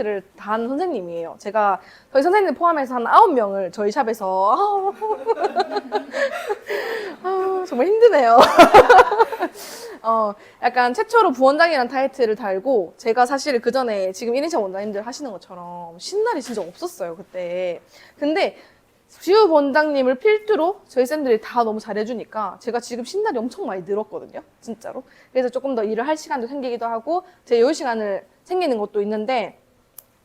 를 다 한 선생님이에요. 제가 저희 선생님 포함해서 한 9명을 저희 샵에서 정말 힘드네요. 약간 최초로 부원장이라는 타이틀을 달고 제가 사실 그 전에 지금 1인샵 원장님들 하시는 것처럼 신날이 진짜 없었어요, 그때. 근데 지우 원장님을 필두로 저희 쌤들이 다 너무 잘해주니까 제가 지금 신날이 엄청 많이 늘었거든요, 진짜로. 그래서 조금 더 일을 할 시간도 생기기도 하고 제 여유 시간을 생기는 것도 있는데,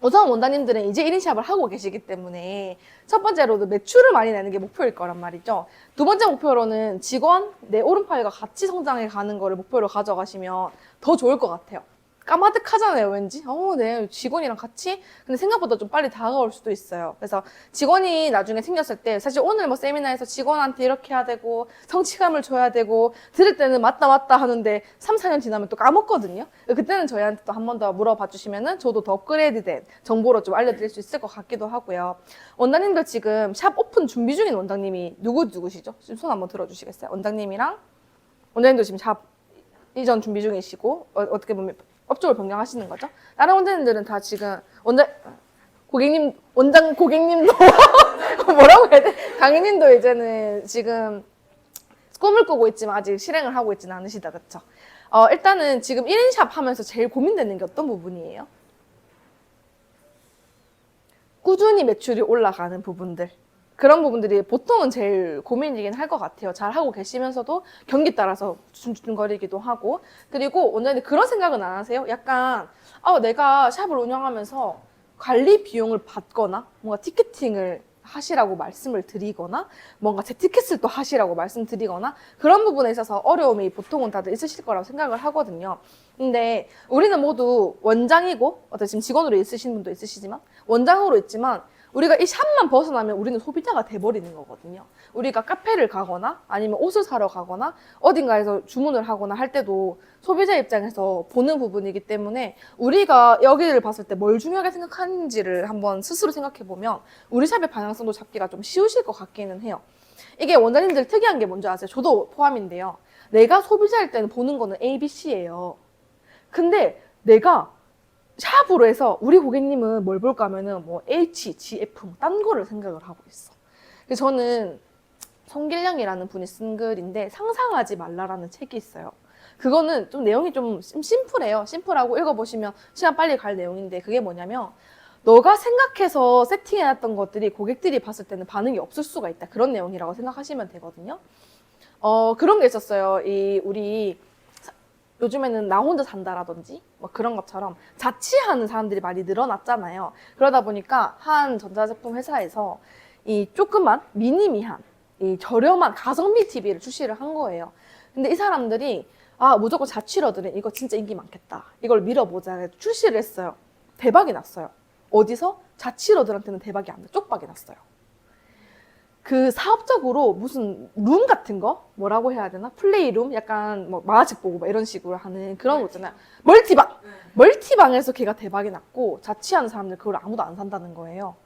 우선 원장님들은 이제 1인샵을 하고 계시기 때문에 첫 번째로도 매출을 많이 내는 게 목표일 거란 말이죠. 두 번째 목표로는 직원, 내 오른팔과 같이 성장해 가는 거를 목표로 가져가시면 더 좋을 것 같아요. 까마득하잖아요, 왠지. 네, 직원이랑 같이. 근데 생각보다 좀 빨리 다가올 수도 있어요. 그래서 직원이 나중에 생겼을 때, 사실 오늘 뭐 세미나에서 직원한테 이렇게 해야 되고, 성취감을 줘야 되고, 들을 때는 맞다 하는데, 3, 4년 지나면 또 까먹거든요. 그때는 저희한테 또 한 번 더 물어봐 주시면은, 저도 더 업그레이드된 정보로 좀 알려드릴 수 있을 것 같기도 하고요. 원장님들 지금 샵 오픈 준비 중인 원장님이 누구시죠? 손 한번 들어주시겠어요? 원장님도 지금 샵 이전 준비 중이시고, 어떻게 보면, 업종을 변경하시는 거죠. 다른 원장님들은 다 지금 고객님도 뭐라고 해야 돼? 강의님도 이제는 지금 꿈을 꾸고 있지만 아직 실행을 하고 있지는 않으시다, 그쵸? 일단은 지금 1인샵 하면서 제일 고민되는 게 어떤 부분이에요? 꾸준히 매출이 올라가는 부분들. 그런 부분들이 보통은 제일 고민이긴 할 것 같아요. 잘 하고 계시면서도 경기 따라서 중중거리기도 하고. 그리고 원장님 그런 생각은 안 하세요? 약간 내가 샵을 운영하면서 관리 비용을 받거나 뭔가 티켓팅을 하시라고 말씀을 드리거나 뭔가 제 티켓을 또 하시라고 말씀드리거나 그런 부분에 있어서 어려움이 보통은 다들 있으실 거라고 생각을 하거든요. 근데 우리는 모두 원장이고 지금 직원으로 있으신 분도 있으시지만 원장으로 있지만 우리가 이 샵만 벗어나면 우리는 소비자가 돼버리는 거거든요. 우리가 카페를 가거나 아니면 옷을 사러 가거나 어딘가에서 주문을 하거나 할 때도 소비자 입장에서 보는 부분이기 때문에 우리가 여기를 봤을 때 뭘 중요하게 생각하는지를 한번 스스로 생각해보면 우리 샵의 방향성도 잡기가 좀 쉬우실 것 같기는 해요. 이게 원장님들 특이한 게 뭔지 아세요? 저도 포함인데요. 내가 소비자일 때는 보는 거는 A, B, C예요. 근데 내가 샵으로 해서 우리 고객님은 뭘 볼까 하면은 뭐 H, G, F 딴 거를 생각을 하고 있어. 그래서 저는 송길령이라는 분이 쓴 글인데 상상하지 말라라는 책이 있어요. 그거는 좀 내용이 좀 심플해요. 심플하고 읽어보시면 시간 빨리 갈 내용인데 그게 뭐냐면 너가 생각해서 세팅해놨던 것들이 고객들이 봤을 때는 반응이 없을 수가 있다. 그런 내용이라고 생각하시면 되거든요. 그런 게 있었어요. 우리 요즘에는 나 혼자 산다라든지 뭐 그런 것처럼 자취하는 사람들이 많이 늘어났잖아요. 그러다 보니까 한 전자제품 회사에서 이 조그만 미니미한 이 저렴한 가성비 TV를 출시를 한 거예요. 근데 이 사람들이 무조건 자취러들은 이거 진짜 인기 많겠다. 이걸 밀어보자 해서 출시를 했어요. 대박이 났어요. 어디서? 자취러들한테는 대박이 안 나. 쪽박이 났어요. 그 사업적으로 무슨 룸 같은 거? 뭐라고 해야 되나? 플레이룸? 약간 뭐 만화책 보고 막 이런 식으로 하는 그런 거 있잖아요. 멀티방! 멀티방에서 걔가 대박이 났고 자취하는 사람들 그걸 아무도 안 산다는 거예요.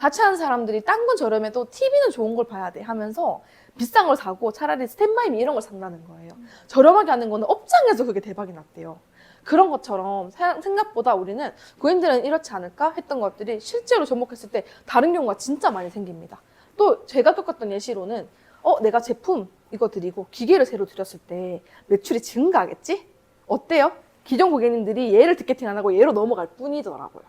자취하는 사람들이 딴 건 저렴해도 TV는 좋은 걸 봐야 돼 하면서 비싼 걸 사고 차라리 스탠바이미 이런 걸 산다는 거예요. 저렴하게 하는 거는 업장에서 그게 대박이 났대요. 그런 것처럼 생각보다 우리는 고객님들은 이렇지 않을까 했던 것들이 실제로 접목했을 때 다른 경우가 진짜 많이 생깁니다. 또 제가 겪었던 예시로는 내가 제품 이거 드리고 기계를 새로 드렸을 때 매출이 증가하겠지? 어때요? 기존 고객님들이 얘를 티켓팅 안 하고 얘로 넘어갈 뿐이더라고요.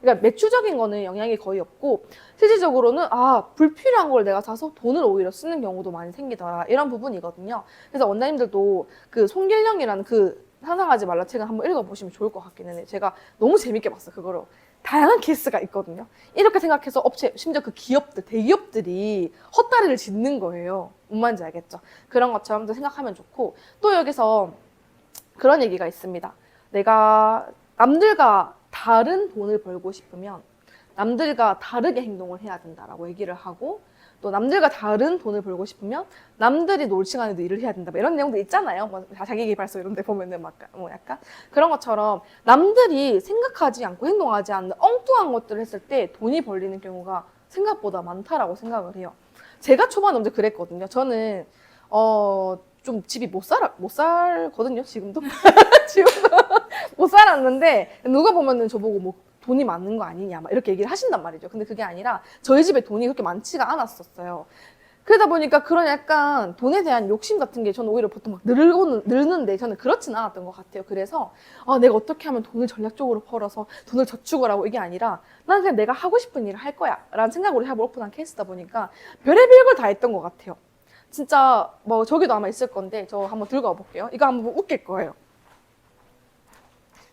그러니까 매출적인 거는 영향이 거의 없고 실질적으로는 불필요한 걸 내가 사서 돈을 오히려 쓰는 경우도 많이 생기더라 이런 부분이거든요. 그래서 원장님들도 그 송길령이라는 그 상상하지 말라 책을 한번 읽어보시면 좋을 것 같기는 해요. 제가 너무 재밌게 봤어요. 그거를. 다양한 케이스가 있거든요. 이렇게 생각해서 업체, 심지어 그 기업들, 대기업들이 헛다리를 짚는 거예요. 뭔 말인지 알겠죠? 그런 것처럼도 생각하면 좋고 또 여기서 그런 얘기가 있습니다. 내가 남들과 다른 돈을 벌고 싶으면 남들과 다르게 행동을 해야 된다라고 얘기를 하고 또 남들과 다른 돈을 벌고 싶으면 남들이 놀 시간에도 일을 해야 된다. 이런 내용도 있잖아요. 뭐 자기계발서 이런 데 보면은 약간 그런 것처럼 남들이 생각하지 않고 행동하지 않는 엉뚱한 것들을 했을 때 돈이 벌리는 경우가 생각보다 많다라고 생각을 해요. 제가 초반에 언제 그랬거든요. 저는 좀 집이 못 살거든요. 지금도 못 살았는데 누가 보면은 저보고 뭐 돈이 많은 거 아니냐 막 이렇게 얘기를 하신단 말이죠. 근데 그게 아니라 저희 집에 돈이 그렇게 많지가 않았었어요. 그러다 보니까 그런 약간 돈에 대한 욕심 같은 게 저는 오히려 보통 막 늘는데 저는 그렇진 않았던 것 같아요. 그래서 내가 어떻게 하면 돈을 전략적으로 벌어서 돈을 저축을 하고 이게 아니라 난 그냥 내가 하고 싶은 일을 할 거야 라는 생각으로 샵을 오픈한 케이스다 보니까 별의별 걸 다 했던 것 같아요. 진짜 뭐 저기도 아마 있을 건데 저 한번 들고 와볼게요. 이거 한번 웃길 거예요.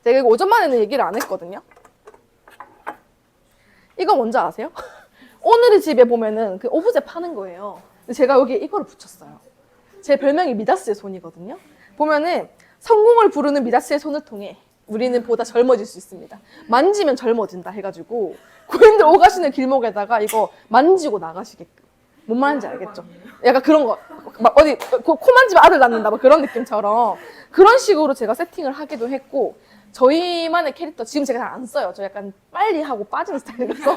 제가 이거 오전만에는 얘기를 안 했거든요. 이거 뭔지 아세요? 오늘의 집에 보면은 그 오브제 파는 거예요. 제가 여기에 이거를 붙였어요. 제 별명이 미다스의 손이거든요. 보면은 성공을 부르는 미다스의 손을 통해 우리는 보다 젊어질 수 있습니다. 만지면 젊어진다 해가지고 고객님들 오가시는 길목에다가 이거 만지고 나가시게끔. 뭔 말인지 알겠죠? 약간 그런 거, 막 어디 코 만지면 아들 낳는다 막 그런 느낌처럼 그런 식으로 제가 세팅을 하기도 했고 저희만의 캐릭터 지금 제가 잘 안 써요. 저 약간 빨리 하고 빠지는 스타일이라서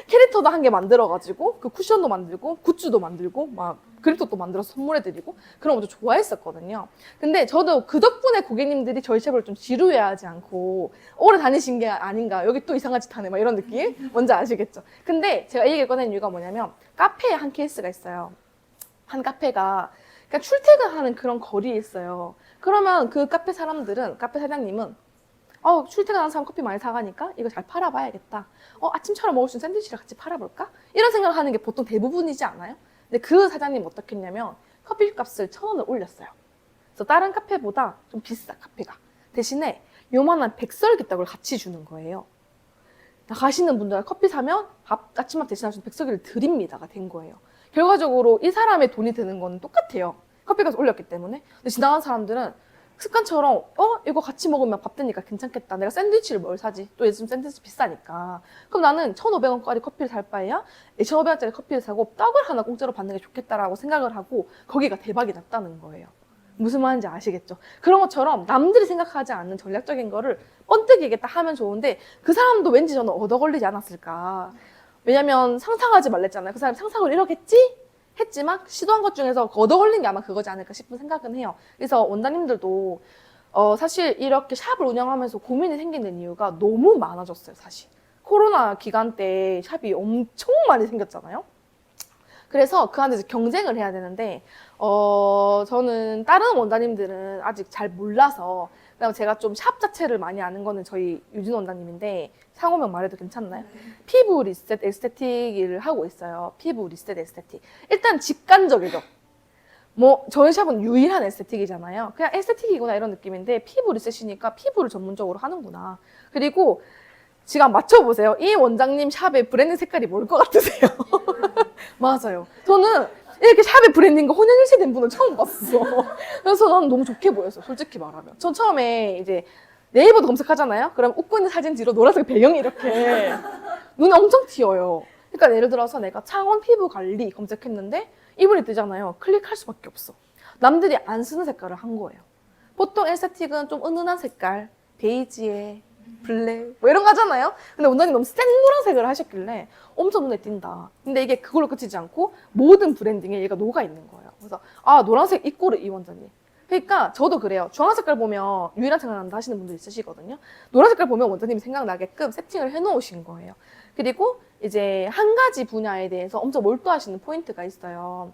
캐릭터도 한 개 만들어가지고 그 쿠션도 만들고 굿즈도 만들고 막 그립톡도 만들어서 선물해드리고 그런 것도 좋아했었거든요. 근데 저도 그 덕분에 고객님들이 저희 샵을 좀 지루해하지 않고 오래 다니신 게 아닌가. 여기 또 이상한 짓 하네 막 이런 느낌 뭔지 아시겠죠? 근데 제가 이 얘기를 꺼낸 이유가 뭐냐면 카페에 한 케이스가 있어요. 한 카페가 그러니까 출퇴근하는 그런 거리에 있어요. 그러면 그 카페 사람들은 카페 사장님은 출퇴근하는 사람 커피 많이 사가니까 이거 잘 팔아봐야겠다. 아침처럼 먹을 수 있는 샌드위치를 같이 팔아볼까? 이런 생각을 하는 게 보통 대부분이지 않아요? 근데 그 사장님 어떻게 했냐면 커피 값을 1,000원을 올렸어요. 그래서 다른 카페보다 좀 비싸 카페가. 대신에 요만한 백설기떡을 같이 주는 거예요. 가시는 분들 커피 사면 아침밥 대신할 수 있는 백설기를 드립니다가 된 거예요. 결과적으로 이 사람의 돈이 드는 건 똑같아요. 커피값을 올렸기 때문에. 근데 지나간 사람들은 습관처럼 이거 같이 먹으면 밥 되니까 괜찮겠다. 내가 샌드위치를 뭘 사지? 또 요즘 샌드위치 비싸니까. 그럼 나는 1,500원짜리 커피를 살 바에야 2,500원짜리 커피를 사고 떡을 하나 공짜로 받는 게 좋겠다라고 생각을 하고 거기가 대박이 났다는 거예요. 무슨 말인지 아시겠죠? 그런 것처럼 남들이 생각하지 않는 전략적인 거를 번뜩이 얘기했다 하면 좋은데 그 사람도 왠지 저는 얻어 걸리지 않았을까. 왜냐면 상상하지 말랬잖아요. 그 사람이 상상을 이러겠지? 했지만 시도한 것 중에서 얻어 걸린 게 아마 그거지 않을까 싶은 생각은 해요. 그래서 원장님들도 사실 이렇게 샵을 운영하면서 고민이 생기는 이유가 너무 많아졌어요, 사실. 코로나 기간 때 샵이 엄청 많이 생겼잖아요. 그래서 그 안에서 경쟁을 해야 되는데 저는 다른 원장님들은 아직 잘 몰라서 그다음에 제가 좀 샵 자체를 많이 아는 거는 저희 유진 원장님인데 상호명 말해도 괜찮나요? 피부 리셋 에스테틱을 하고 있어요. 피부 리셋 에스테틱. 일단 직관적이죠. 뭐 저희 샵은 유일한 에스테틱이잖아요. 그냥 에스테틱이구나 이런 느낌인데 피부 리셋이니까 피부를 전문적으로 하는구나. 그리고 지금 맞춰보세요. 이 원장님 샵의 브랜드 색깔이 뭘 것 같으세요? 맞아요. 저는 이렇게 샵의 브랜딩과 혼연일치된 분을 처음 봤어. 그래서 난 너무 좋게 보였어, 솔직히 말하면. 전 처음에 이제 네이버도 검색하잖아요? 그럼 웃고 있는 사진 뒤로 노란색 배경이 이렇게 눈에 엄청 튀어요. 그러니까 예를 들어서 내가 창원 피부 관리 검색했는데 이분이 뜨잖아요. 클릭할 수밖에 없어. 남들이 안 쓰는 색깔을 한 거예요. 보통 에스테틱은 좀 은은한 색깔, 베이지에 블랙 뭐 이런 거 하잖아요. 근데 원장님 너무 센 노란색을 하셨길래 엄청 눈에 띈다. 근데 이게 그걸로 끝이지 않고 모든 브랜딩에 얘가 녹아 있는 거예요. 그래서 노란색 이꼬르 이 원장님. 그러니까 저도 그래요. 주황 색깔 보면 유일한 생각난다 하시는 분들 있으시거든요. 노란 색깔 보면 원장님이 생각나게끔 세팅을 해놓으신 거예요. 그리고 이제 한 가지 분야에 대해서 엄청 몰두하시는 포인트가 있어요.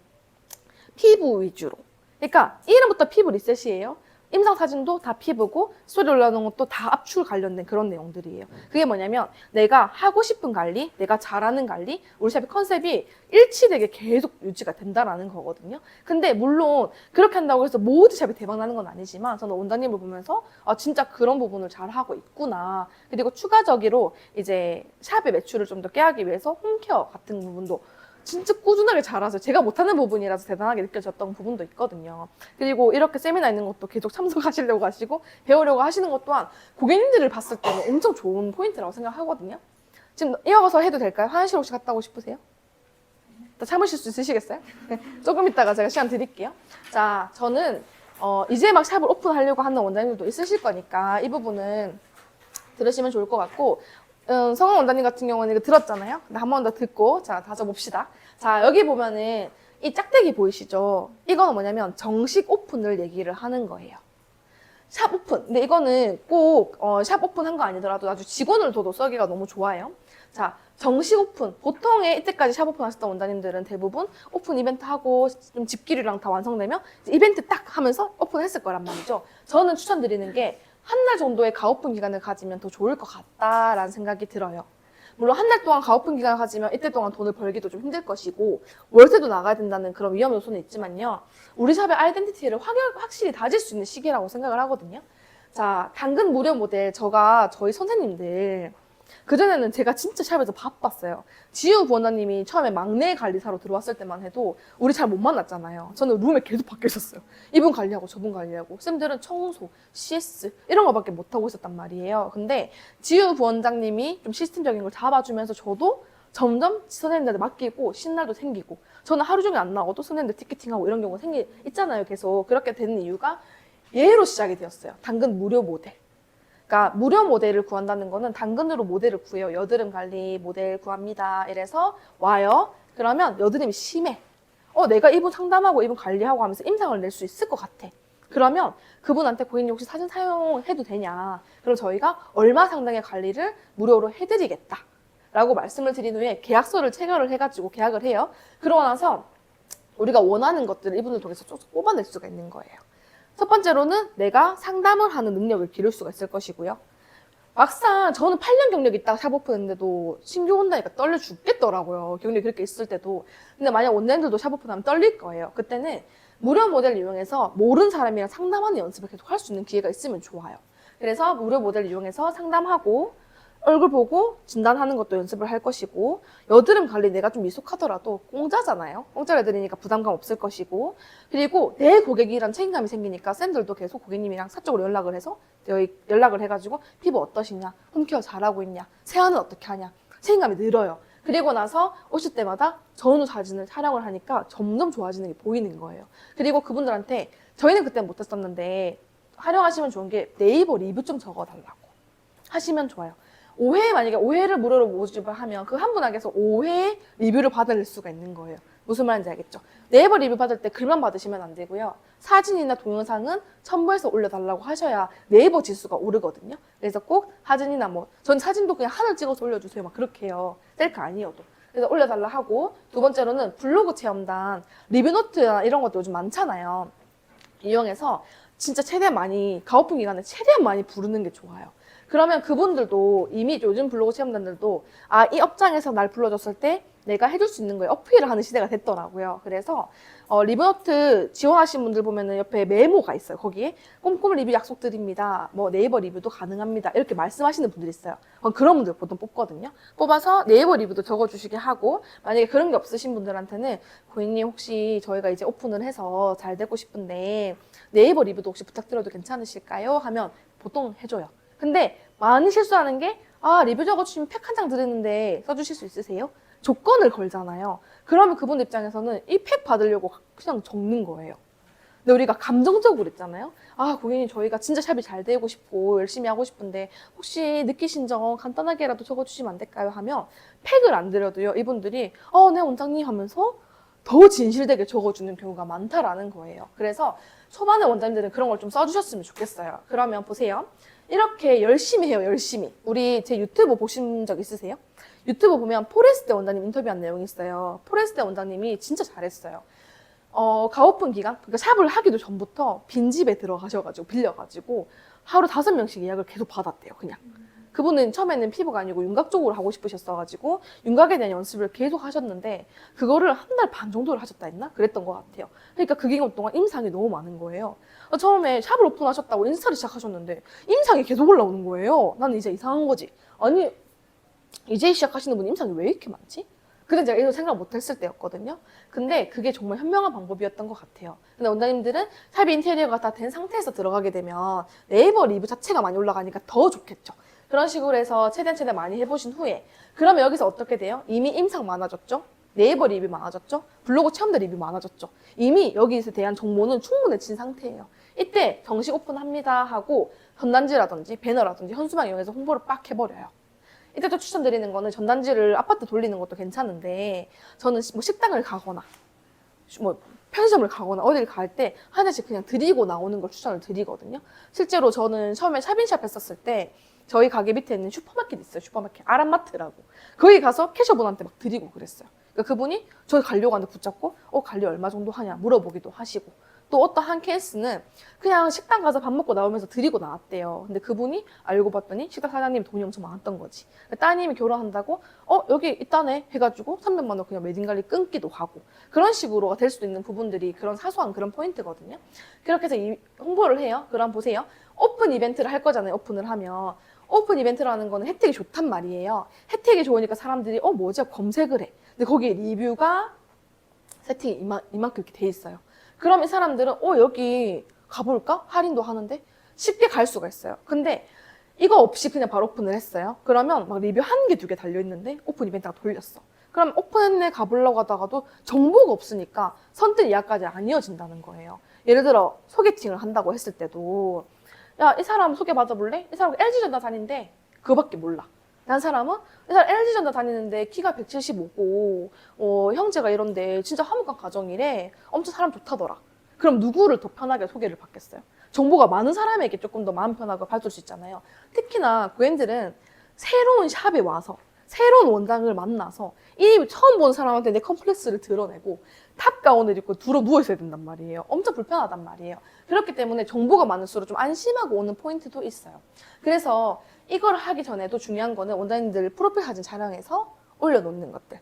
피부 위주로. 그러니까 이름부터 피부 리셋이에요. 임상 사진도 다 피부고 스토리 올라오는 것도 다 압출 관련된 그런 내용들이에요. 그게 뭐냐면 내가 하고 싶은 관리, 내가 잘하는 관리, 우리 샵의 컨셉이 일치되게 계속 유지가 된다라는 거거든요. 근데 물론 그렇게 한다고 해서 모든 샵이 대박 나는 건 아니지만 저는 원장님을 보면서 진짜 그런 부분을 잘 하고 있구나. 그리고 추가적으로 이제 샵의 매출을 좀 더 깨하기 위해서 홈케어 같은 부분도 진짜 꾸준하게 잘하세요. 제가 못하는 부분이라서 대단하게 느껴졌던 부분도 있거든요. 그리고 이렇게 세미나 있는 것도 계속 참석하시려고 하시고 배우려고 하시는 것 또한 고객님들을 봤을 때는 엄청 좋은 포인트라고 생각하거든요. 지금 이어가서 해도 될까요? 화장실 혹시 갔다 오고 싶으세요? 참으실 수 있으시겠어요? 조금 이따가 제가 시간 드릴게요. 자, 저는 이제 막 샵을 오픈하려고 하는 원장님들도 있으실 거니까 이 부분은 들으시면 좋을 것 같고 성원 원장님 같은 경우는 이거 들었잖아요. 근데 한 번 더 듣고 자 다져 봅시다. 자 여기 보면은 이 짝대기 보이시죠? 이거는 뭐냐면 정식 오픈을 얘기를 하는 거예요. 샵 오픈. 근데 이거는 꼭 샵 오픈한 거 아니더라도 아주 직원을 둬도 써기가 너무 좋아요. 자, 정식 오픈. 보통의 이때까지 샵 오픈 하셨던 원장님들은 대부분 오픈 이벤트 하고 좀 집기류랑 다 완성되면 이벤트 딱 하면서 오픈했을 거란 말이죠. 저는 추천드리는 게 한 달 정도의 가오픈 기간을 가지면 더 좋을 것 같다라는 생각이 들어요. 물론 한 달 동안 가오픈 기간을 가지면 이때 동안 돈을 벌기도 좀 힘들 것이고 월세도 나가야 된다는 그런 위험 요소는 있지만요. 우리 샵의 아이덴티티를 확실히 다질 수 있는 시기라고 생각을 하거든요. 자, 당근 무료 모델 저희 선생님들 그전에는 제가 진짜 샵에서 바빴어요. 지우 부원장님이 처음에 막내 관리사로 들어왔을 때만 해도 우리 잘 못 만났잖아요. 저는 룸에 계속 밖에 있었어요. 이분 관리하고 저분 관리하고 쌤들은 청소, CS 이런 거밖에 못하고 있었단 말이에요. 근데 지우 부원장님이 좀 시스템적인 걸 잡아주면서 저도 점점 선생님들한테 맡기고 신날도 생기고 저는 하루 종일 안 나와도 선생님들 티켓팅하고 이런 경우가 있잖아요. 계속 그렇게 되는 이유가 얘로 시작이 되었어요. 당근 무료 모델. 그러니까 무료 모델을 구한다는 거는 당근으로 모델을 구해요. 여드름 관리 모델 구합니다. 이래서 와요. 그러면 여드름이 심해. 내가 이분 상담하고 이분 관리하고 하면서 임상을 낼 수 있을 것 같아. 그러면 그분한테 고객님 혹시 사진 사용해도 되냐. 그럼 저희가 얼마 상당의 관리를 무료로 해드리겠다. 라고 말씀을 드린 후에 계약서를 체결을 해가지고 계약을 해요. 그러고 나서 우리가 원하는 것들을 이분을 통해서 쭉 뽑아낼 수가 있는 거예요. 첫 번째로는 내가 상담을 하는 능력을 기를 수가 있을 것이고요. 막상 저는 8년 경력이 있다가 샵 오픈했는데도 신규 온다니까 떨려 죽겠더라고요. 경력이 그렇게 있을 때도. 근데 만약 원장님들도 샵 오픈하면 떨릴 거예요. 그때는 무료 모델을 이용해서 모르는 사람이랑 상담하는 연습을 계속 할 수 있는 기회가 있으면 좋아요. 그래서 무료 모델을 이용해서 상담하고 얼굴 보고 진단하는 것도 연습을 할 것이고 여드름 관리 내가 좀 미숙하더라도 공짜잖아요. 공짜로 해드리니까 부담감 없을 것이고 그리고 내 고객이란 책임감이 생기니까 쌤들도 계속 고객님이랑 사적으로 연락을 해가지고 피부 어떠시냐, 홈케어 잘하고 있냐, 세안은 어떻게 하냐 책임감이 늘어요. 그리고 나서 오실 때마다 전후 사진을 촬영을 하니까 점점 좋아지는 게 보이는 거예요. 그리고 그분들한테 저희는 그때 못했었는데 활용하시면 좋은 게 네이버 리뷰 좀 적어달라고 하시면 좋아요. 만약에 5회를 무료로 모집을 하면 그 한 분에게서 5회 리뷰를 받을 수가 있는 거예요. 무슨 말인지 알겠죠? 네이버 리뷰 받을 때 글만 받으시면 안 되고요. 사진이나 동영상은 첨부해서 올려달라고 하셔야 네이버 지수가 오르거든요. 그래서 꼭 사진이나 전 사진도 그냥 하나 찍어서 올려주세요. 막 그렇게 해요. 셀카 아니어도. 그래서 올려달라 하고 두 번째로는 블로그 체험단, 리뷰노트나 이런 것도 요즘 많잖아요. 이용해서 진짜 최대한 많이, 가오픈 기간에 최대한 많이 부르는 게 좋아요. 그러면 그분들도 이미 요즘 블로그 체험단들도 이 업장에서 날 불러줬을 때 내가 해줄 수 있는 거에 어필을 하는 시대가 됐더라고요. 그래서 리뷰노트 지원하신 분들 보면은 옆에 메모가 있어요. 거기에 꼼꼼 리뷰 약속드립니다. 네이버 리뷰도 가능합니다. 이렇게 말씀하시는 분들이 있어요. 그런 분들 보통 뽑거든요. 뽑아서 네이버 리뷰도 적어주시게 하고 만약에 그런 게 없으신 분들한테는 고객님 혹시 저희가 이제 오픈을 해서 잘 되고 싶은데 네이버 리뷰도 혹시 부탁드려도 괜찮으실까요? 하면 보통 해줘요. 근데 많이 실수하는 게 리뷰 적어주시면 팩 한 장 드리는데 써주실 수 있으세요? 조건을 걸잖아요. 그러면 그분 입장에서는 이 팩 받으려고 그냥 적는 거예요. 근데 우리가 감정적으로 있잖아요. 고객님 저희가 진짜 샵이 잘 되고 싶고 열심히 하고 싶은데 혹시 느끼신 점 간단하게라도 적어주시면 안 될까요? 하면 팩을 안 드려도요. 이분들이 네 원장님 하면서 더 진실되게 적어주는 경우가 많다라는 거예요. 그래서 초반에 원장님들은 그런 걸 좀 써주셨으면 좋겠어요. 그러면 보세요. 이렇게 열심히 해요, 열심히. 우리 제 유튜브 보신 적 있으세요? 유튜브 보면 포레스테 원장님 인터뷰한 내용이 있어요. 포레스테 원장님이 진짜 잘했어요. 가오픈 기간, 그러니까 샵을 하기도 전부터 빈집에 들어가셔가지고, 빌려가지고, 하루 5명씩 예약을 계속 받았대요, 그냥. 그분은 처음에는 피부가 아니고 윤곽 쪽으로 하고 싶으셨어가지고 윤곽에 대한 연습을 계속 하셨는데 그거를 한 달 반 정도를 하셨다 했나? 그랬던 것 같아요. 그러니까 그 기간 동안 임상이 너무 많은 거예요. 처음에 샵을 오픈하셨다고 인스타를 시작하셨는데 임상이 계속 올라오는 거예요. 나는 이제 이상한 거지. 아니 이제 시작하시는 분 임상이 왜 이렇게 많지? 그때 제가 이런 생각 못 했을 때였거든요. 근데 그게 정말 현명한 방법이었던 것 같아요. 근데 원장님들은 샵 인테리어가 다 된 상태에서 들어가게 되면 네이버 리뷰 자체가 많이 올라가니까 더 좋겠죠. 그런 식으로 해서 최대한 많이 해보신 후에 그러면 여기서 어떻게 돼요? 이미 임상 많아졌죠? 네이버 리뷰 많아졌죠? 블로그 체험대 리뷰 많아졌죠? 이미 여기에 대한 정보는 충분해진 상태예요. 이때 정식 오픈합니다 하고 전단지라든지 배너라든지 현수막 이용해서 홍보를 빡 해버려요. 이때 또 추천드리는 거는 전단지를 아파트 돌리는 것도 괜찮은데 저는 식당을 가거나 편의점을 가거나 어딜 갈 때 하나씩 그냥 드리고 나오는 걸 추천을 드리거든요. 실제로 저는 처음에 샵인샵 했었을 때 저희 가게 밑에 있는 슈퍼마켓 있어요. 슈퍼마켓 아람마트라고. 거기 가서 캐셔분한테 막 드리고 그랬어요. 그러니까 그분이 저희 가려고 하는데 붙잡고 관리 얼마 정도 하냐 물어보기도 하시고, 또 어떤 한 케이스는 그냥 식당 가서 밥 먹고 나오면서 드리고 나왔대요. 근데 그분이 알고 봤더니 식당 사장님이 돈이 엄청 많았던 거지. 따님이 결혼한다고 여기 있다네 해가지고 300만 원 그냥 웨딩관리 끊기도 하고, 그런 식으로 될 수도 있는 부분들이 그런 사소한 그런 포인트거든요. 그렇게 해서 홍보를 해요. 그럼 보세요. 오픈 이벤트를 할 거잖아요. 오픈을 하면. 오픈 이벤트라는 거는 혜택이 좋단 말이에요. 혜택이 좋으니까 사람들이 뭐지? 검색을 해. 근데 거기에 리뷰가 세팅이 이만큼 이렇게 돼 있어요. 그럼 이 사람들은 여기 가볼까? 할인도 하는데 쉽게 갈 수가 있어요. 근데 이거 없이 그냥 바로 오픈을 했어요. 그러면 막 리뷰 1개, 2개 달려있는데 오픈 이벤트가 돌렸어. 그럼 오픈했네 가보려고 하다가도 정보가 없으니까 선뜻 예약까지 안 이어진다는 거예요. 예를 들어 소개팅을 한다고 했을 때도 야, 이 사람 소개받아볼래? 이 사람 LG전자 다닌대. 그거밖에 몰라. 난 사람은 이 사람 LG전자 다니는데 키가 175고 형제가 이런데 진짜 화목한 가정이래. 엄청 사람 좋다더라. 그럼 누구를 더 편하게 소개를 받겠어요? 정보가 많은 사람에게 조금 더 마음 편하게 봐줄 수 있잖아요. 특히나 고객님들은 새로운 샵에 와서 새로운 원장을 만나서 이 처음 본 사람한테 내 컴플렉스를 드러내고 탑 가운을 입고 누워 있어야 된단 말이에요. 엄청 불편하단 말이에요. 그렇기 때문에 정보가 많을수록 좀 안심하고 오는 포인트도 있어요. 그래서 이걸 하기 전에도 중요한 거는 원장님들 프로필 사진 촬영해서 올려놓는 것들.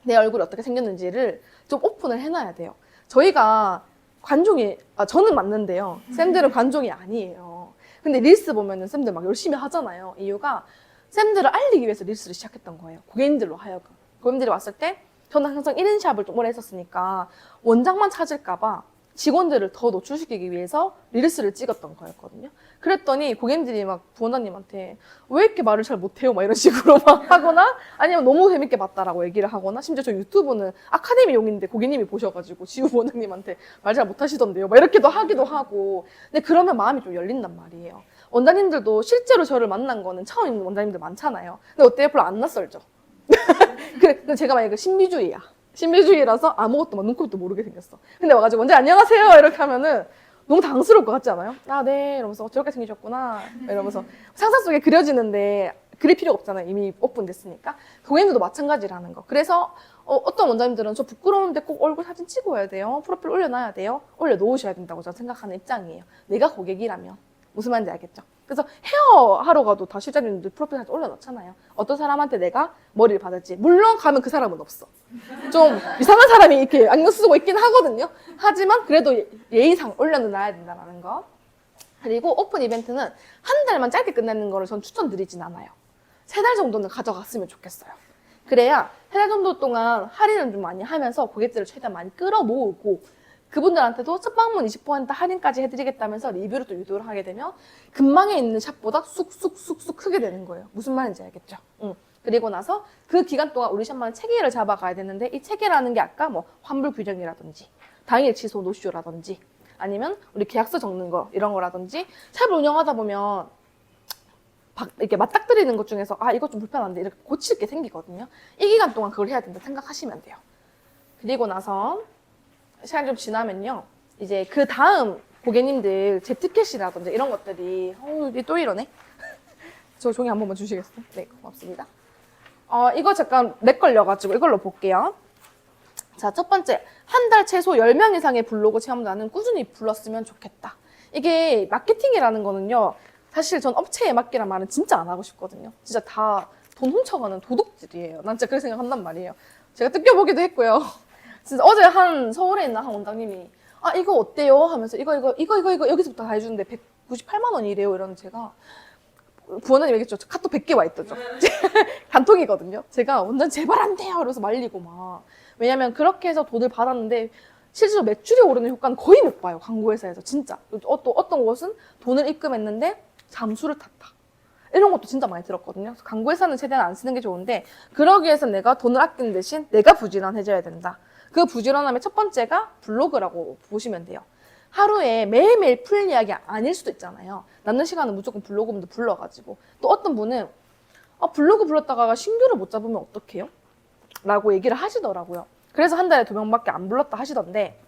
내 얼굴이 어떻게 생겼는지를 좀 오픈을 해놔야 돼요. 저희가 저는 맞는데요. 쌤들은 관종이 아니에요. 근데 릴스 보면은 쌤들 막 열심히 하잖아요. 이유가 쌤들을 알리기 위해서 릴스를 시작했던 거예요. 고객님들로 하여금. 고객님들이 왔을 때 저는 항상 1인 샵을 좀 오래 했었으니까 원장만 찾을까봐 직원들을 더 노출시키기 위해서 릴스를 찍었던 거였거든요. 그랬더니 고객님들이 막 부원장님한테 왜 이렇게 말을 잘 못해요? 막 이런 식으로 막 하거나 아니면 너무 재밌게 봤다라고 얘기를 하거나, 심지어 저 유튜브는 아카데미용인데 고객님이 보셔가지고 지우 부원장님한테 말 잘 못하시던데요? 막 이렇게도 하기도 하고. 근데 그러면 마음이 좀 열린단 말이에요. 원장님들도 실제로 저를 만난 거는 처음 있는 원장님들 많잖아요. 근데 어때요? 별로 안 낯설죠? 근데 제가 만약에 신비주의야. 신비주의라서 아무것도 막 눈코입도 모르게 생겼어. 근데 와가지고 원장님 안녕하세요 이렇게 하면은 너무 당스러울 것 같지 않아요? 아, 네 이러면서 저렇게 생기셨구나 이러면서 상상 속에 그려지는데 그릴 필요가 없잖아요. 이미 오픈됐으니까. 고객님들도 마찬가지라는 거. 그래서 어떤 원장님들은 저 부끄러운데 꼭 얼굴 사진 찍어야 돼요. 프로필 올려놔야 돼요. 올려놓으셔야 된다고 저는 생각하는 입장이에요. 내가 고객이라면. 무슨 말인지 알겠죠? 그래서 헤어 하러 가도 다 실장님들 프로필 사진 올려놓잖아요. 어떤 사람한테 내가 머리를 받을지. 물론 가면 그 사람은 없어. 좀 이상한 사람이 이렇게 안경 쓰고 있긴 하거든요. 하지만 그래도 예의상 올려놔야 된다는 거. 그리고 오픈 이벤트는 한 달만 짧게 끝내는 거를 전 추천드리진 않아요. 3달 정도는 가져갔으면 좋겠어요. 그래야 3달 정도 동안 할인을 좀 많이 하면서 고객들을 최대한 많이 끌어모으고, 그분들한테도 첫 방문 20% 할인까지 해드리겠다면서 리뷰를 또 유도를 하게 되면 근방에 있는 샵보다 쑥쑥쑥쑥 크게 되는 거예요. 무슨 말인지 알겠죠? 그리고 나서 그 기간 동안 우리 샵만의 체계를 잡아가야 되는데, 이 체계라는 게 아까 뭐 환불 규정이라든지 당일 취소 노쇼라든지 아니면 우리 계약서 적는 거 이런 거라든지, 샵을 운영하다 보면 이렇게 맞닥뜨리는 것 중에서 이거 좀 불편한데 이렇게 고칠 게 생기거든요. 이 기간 동안 그걸 해야 된다 생각하시면 돼요. 그리고 나서 시간이 좀 지나면요, 이제 그 다음 고객님들 제트캣이라든지 이런 것들이 또 이러네. 저 종이 한 번만 주시겠어요? 네, 고맙습니다. 이거 잠깐 렉 걸려가지고 이걸로 볼게요. 자, 첫 번째, 한 달 최소 10명 이상의 블로그 체험단은 꾸준히 불렀으면 좋겠다. 이게 마케팅이라는 거는요, 사실 전 업체에 맡기란 말은 진짜 안 하고 싶거든요. 진짜 다 돈 훔쳐가는 도둑질이에요. 난 진짜 그렇게 생각한단 말이에요. 제가 뜯겨보기도 했고요. 진짜 어제 서울에 있는 한 원장님이 이거 어때요? 하면서 이거 여기서부터 다 해주는데 198만 원이래요. 이러는 제가 부원장님 얘기했죠. 카톡 100개 와 있더죠. 단톡이거든요. 제가 원장 제발 안 돼요. 이러면서 말리고 막. 왜냐면 그렇게 해서 돈을 받았는데 실제로 매출이 오르는 효과는 거의 못 봐요. 광고회사에서 진짜. 또 어떤 곳은 돈을 입금했는데 잠수를 탔다. 이런 것도 진짜 많이 들었거든요. 광고회사는 최대한 안 쓰는 게 좋은데, 그러기 위해서 내가 돈을 아끼는 대신 내가 부지런해져야 된다. 그 부지런함의 첫 번째가 블로그라고 보시면 돼요. 하루에 매일매일 풀 이야기 아닐 수도 있잖아요. 남는 시간은 무조건 블로그분도 불러가지고. 또 어떤 분은 블로그 불렀다가 신규를 못 잡으면 어떡해요? 라고 얘기를 하시더라고요. 그래서 한 달에 2명밖에 안 불렀다 하시던데,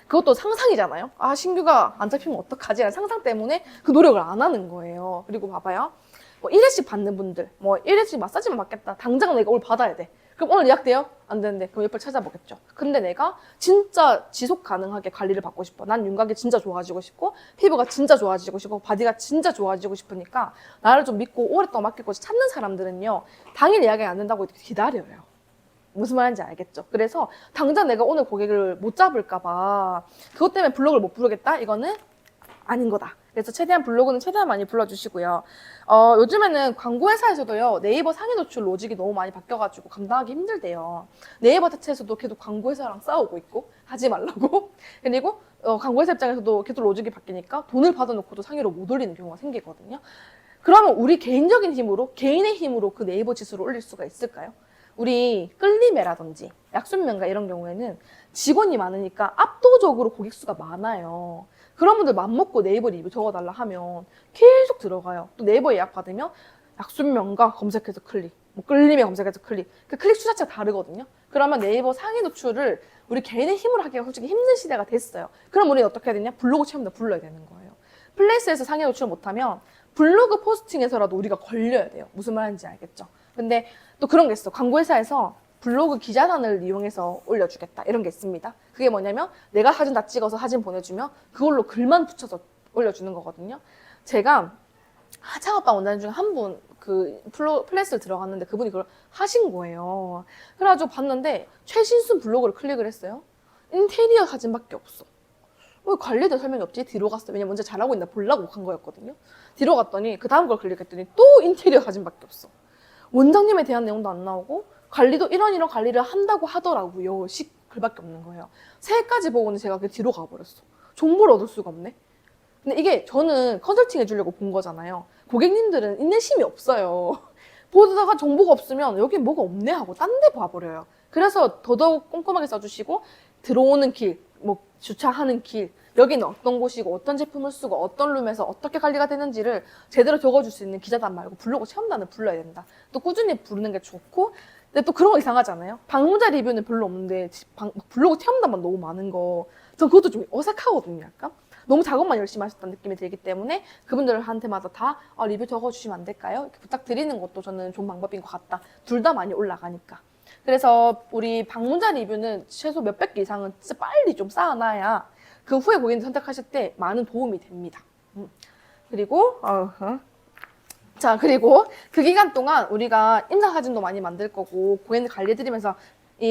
그것도 상상이잖아요. 아, 신규가 안 잡히면 어떡하지? 라는 상상 때문에 그 노력을 안 하는 거예요. 그리고 봐봐요. 뭐 1회씩 받는 분들, 뭐 1회씩 마사지만 받겠다. 당장 내가 오늘 받아야 돼. 그럼 오늘 예약돼요? 안 되는데 그럼 옆을 찾아보겠죠. 근데 내가 진짜 지속 가능하게 관리를 받고 싶어. 난 윤곽이 진짜 좋아지고 싶고 피부가 진짜 좋아지고 싶고 바디가 진짜 좋아지고 싶으니까 나를 좀 믿고 오랫동안 맡기고 찾는 사람들은요. 당일 예약이 안 된다고 기다려요. 무슨 말인지 알겠죠? 그래서 당장 내가 오늘 고객을 못 잡을까 봐 그것 때문에 블로그를 못 부르겠다? 이거는 아닌 거다. 그래서 최대한 블로그는 최대한 많이 불러주시고요. 요즘에는 광고회사에서도요, 네이버 상위 노출 로직이 너무 많이 바뀌어가지고 감당하기 힘들대요. 네이버 자체에서도 계속 광고회사랑 싸우고 있고, 하지 말라고. 그리고 광고회사 입장에서도 계속 로직이 바뀌니까 돈을 받아놓고도 상위로 못 올리는 경우가 생기거든요. 그러면 우리 개인적인 힘으로, 개인의 힘으로 그 네이버 지수를 올릴 수가 있을까요? 우리 끌리메라든지 약순면가 이런 경우에는 직원이 많으니까 압도적으로 고객 수가 많아요. 그런 분들 맘먹고 네이버 리뷰 적어달라 하면 계속 들어가요. 또 네이버 예약 받으면 약순면가 검색해서 클릭, 뭐 끌림에 검색해서 클릭. 그 클릭 수 자체가 다르거든요. 그러면 네이버 상위 노출을 우리 개인의 힘으로 하기가 솔직히 힘든 시대가 됐어요. 그럼 우리는 어떻게 해야 되냐? 블로그 체험도 불러야 되는 거예요. 플레이스에서 상위 노출 못하면 블로그 포스팅에서라도 우리가 걸려야 돼요. 무슨 말인지 알겠죠? 근데 또 그런 게 있어. 광고회사에서 블로그 기자단을 이용해서 올려주겠다 이런 게 있습니다. 그게 뭐냐면 내가 사진 다 찍어서 사진 보내주면 그걸로 글만 붙여서 올려주는 거거든요. 제가 창업바 원장님 중에 한 분 그 플레이스를 들어갔는데 그분이 그걸 하신 거예요. 그래가지고 봤는데 최신순 블로그를 클릭을 했어요. 인테리어 사진밖에 없어. 왜 관리된 설명이 없지? 뒤로 갔어. 왜냐면 먼저 잘하고 있나 보려고 간 거였거든요. 뒤로 갔더니 그 다음 걸 클릭했더니 또 인테리어 사진밖에 없어. 원장님에 대한 내용도 안 나오고 관리도 이런 관리를 한다고 하더라고요. 식 글밖에 없는 거예요. 세 가지 보고는 제가 그 뒤로 가버렸어. 정보를 얻을 수가 없네. 근데 이게 저는 컨설팅 해주려고 본 거잖아요. 고객님들은 인내심이 없어요. 보다가 정보가 없으면 여기 뭐가 없네 하고 딴 데 봐버려요. 그래서 더더욱 꼼꼼하게 써주시고 들어오는 길, 뭐 주차하는 길, 여기는 어떤 곳이고 어떤 제품을 쓰고 어떤 룸에서 어떻게 관리가 되는지를 제대로 적어줄 수 있는 기자단 말고 블로그 체험단을 불러야 된다. 또 꾸준히 부르는 게 좋고 근데 또 그런 거 이상하잖아요. 방문자 리뷰는 별로 없는데 블로그 체험단만 너무 많은 거 전 그것도 좀 어색하거든요. 약간 너무 작업만 열심히 하셨다는 느낌이 들기 때문에 그분들한테마다 다 리뷰 적어주시면 안 될까요? 이렇게 부탁드리는 것도 저는 좋은 방법인 것 같다. 둘 다 많이 올라가니까. 그래서 우리 방문자 리뷰는 최소 몇백 개 이상은 진짜 빨리 좀 쌓아놔야 그 후에 고객님 선택하실 때 많은 도움이 됩니다. 그리고 자, 그리고 그 기간 동안 우리가 인사 사진도 많이 만들 거고 고객님 관리해드리면서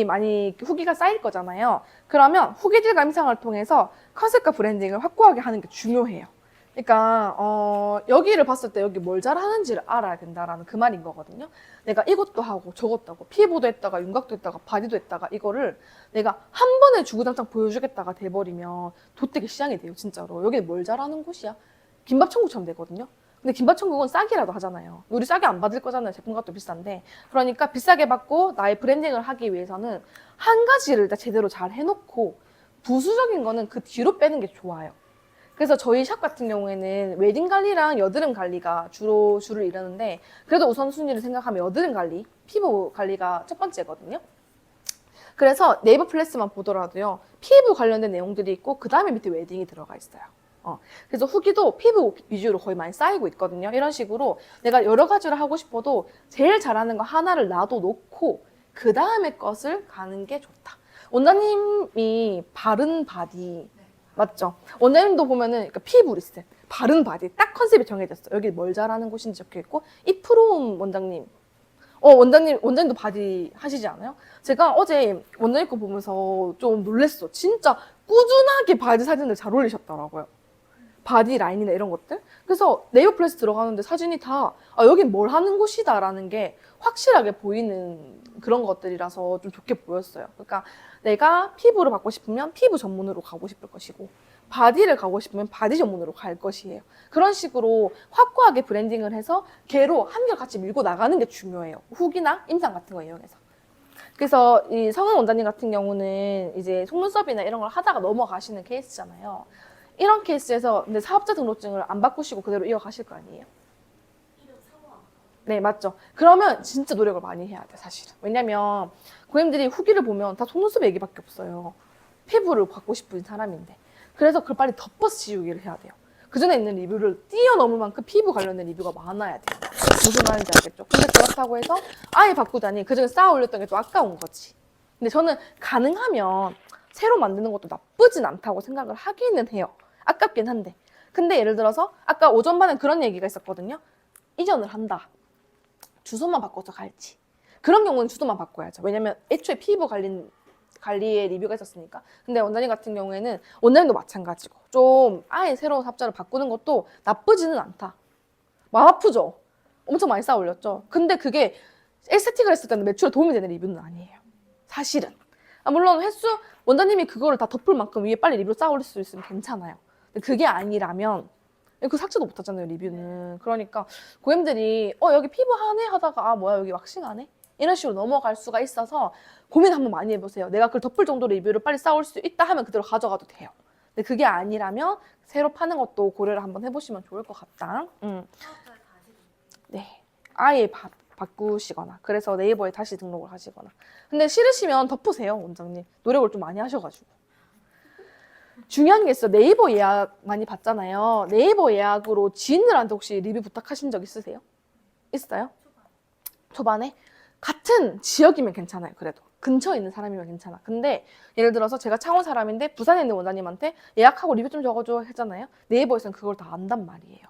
많이 후기가 쌓일 거잖아요. 그러면 후기들과 임상을 통해서 컨셉과 브랜딩을 확고하게 하는 게 중요해요. 그러니까 여기를 봤을 때 여기 뭘 잘하는지를 알아야 된다라는 그 말인 거거든요. 내가 이것도 하고 저것도 하고 피부도 했다가 윤곽도 했다가 바디도 했다가 이거를 내가 한 번에 주구장창 보여주겠다가 돼버리면 돗되게 시장이 돼요. 진짜로. 여기는 뭘 잘하는 곳이야? 김밥 천국처럼 되거든요. 근데 김밥 천국은 싸게라도 하잖아요. 우리 싸게 안 받을 거잖아요. 제품값도 비싼데. 그러니까 비싸게 받고 나의 브랜딩을 하기 위해서는 한 가지를 일단 제대로 잘 해놓고 부수적인 거는 그 뒤로 빼는 게 좋아요. 그래서 저희 샵 같은 경우에는 웨딩 관리랑 여드름 관리가 주로 줄을 이루는데 그래도 우선순위를 생각하면 여드름 관리, 피부 관리가 첫 번째거든요. 그래서 네이버 플레스만 보더라도요. 피부 관련된 내용들이 있고 그 다음에 밑에 웨딩이 들어가 있어요. 그래서 후기도 피부 위주로 거의 많이 쌓이고 있거든요. 이런 식으로 내가 여러 가지를 하고 싶어도 제일 잘하는 거 하나를 놔둬놓고 그 다음에 것을 가는 게 좋다. 원장님이 바른 바디 맞죠? 원장님도 보면은 그러니까 피부 리셋, 바른 바디 딱 컨셉이 정해졌어. 여기 뭘 잘하는 곳인지 적혀있고 이프롬 원장님 원장님도 바디 하시지 않아요? 제가 어제 원장님 거 보면서 좀 놀랬어. 진짜 꾸준하게 바디 사진을 잘 올리셨더라고요. 바디 라인이나 이런 것들. 그래서 네이버 플레이스 들어가는데 사진이 다 여긴 뭘 하는 곳이다 라는 게 확실하게 보이는 그런 것들이라서 좀 좋게 보였어요. 그러니까 내가 피부를 받고 싶으면 피부 전문으로 가고 싶을 것이고 바디를 가고 싶으면 바디 전문으로 갈 것이에요. 그런 식으로 확고하게 브랜딩을 해서 걔로 한결같이 밀고 나가는 게 중요해요. 후기나 임상 같은 거 이용해서. 그래서 이 성은 원장님 같은 경우는 이제 속눈썹이나 이런 걸 하다가 넘어가시는 케이스잖아요. 이런 케이스에서 근데 사업자 등록증을 안 바꾸시고 그대로 이어가실 거 아니에요? 네, 맞죠. 그러면 진짜 노력을 많이 해야 돼, 사실은. 왜냐면 고객님들이 후기를 보면 다 속눈썹 얘기밖에 없어요. 피부를 받고 싶은 사람인데. 그래서 그걸 빨리 덮어서 지우기를 해야 돼요. 그 전에 있는 리뷰를 뛰어넘을 만큼 피부 관련된 리뷰가 많아야 돼요. 무슨 말인지 알겠죠? 근데 그렇다고 해서 아예 바꾸다니 그 전에 쌓아 올렸던 게 좀 아까운 거지. 근데 저는 가능하면 새로 만드는 것도 나쁘진 않다고 생각을 하기는 해요. 아깝긴 한데. 근데 예를 들어서 아까 오전반에 그런 얘기가 있었거든요. 이전을 한다. 주소만 바꿔서 갈지. 그런 경우는 주소만 바꿔야죠. 왜냐면 애초에 피부 관리에 리뷰가 있었으니까. 근데 원장님 같은 경우에는 원장님도 마찬가지고 좀 아예 새로운 삽자를 바꾸는 것도 나쁘지는 않다. 마음 아프죠? 엄청 많이 쌓아 올렸죠. 근데 그게 에스테틱을 했을 때는 매출에 도움이 되는 리뷰는 아니에요. 사실은. 물론 횟수 원장님이 그거를 다 덮을 만큼 위에 빨리 리뷰를 쌓아 올릴 수 있으면 괜찮아요. 근데 그게 아니라면 그 삭제도 못 하잖아요, 리뷰는. 그러니까 고객님들이 여기 피부 하네 하다가 아 뭐야 여기 왁싱 하네? 이런 식으로 넘어갈 수가 있어서 고민 한번 많이 해보세요. 내가 그걸 덮을 정도로 리뷰를 빨리 쌓을 수 있다 하면 그대로 가져가도 돼요. 근데 그게 아니라면 새로 파는 것도 고려를 한번 해보시면 좋을 것 같다. 네, 아예 바꾸시거나 그래서 네이버에 다시 등록을 하시거나. 근데 싫으시면 덮으세요, 원장님. 노력을 좀 많이 하셔가지고. 중요한 게 있어. 네이버 예약 많이 받잖아요. 네이버 예약으로 지인들한테 혹시 리뷰 부탁하신 적 있으세요? 있어요? 초반에? 같은 지역이면 괜찮아요. 그래도 근처에 있는 사람이면 괜찮아. 근데 예를 들어서 제가 창원 사람인데 부산에 있는 원장님한테 예약하고 리뷰 좀 적어줘 했잖아요. 네이버에서는 그걸 다 안단 말이에요.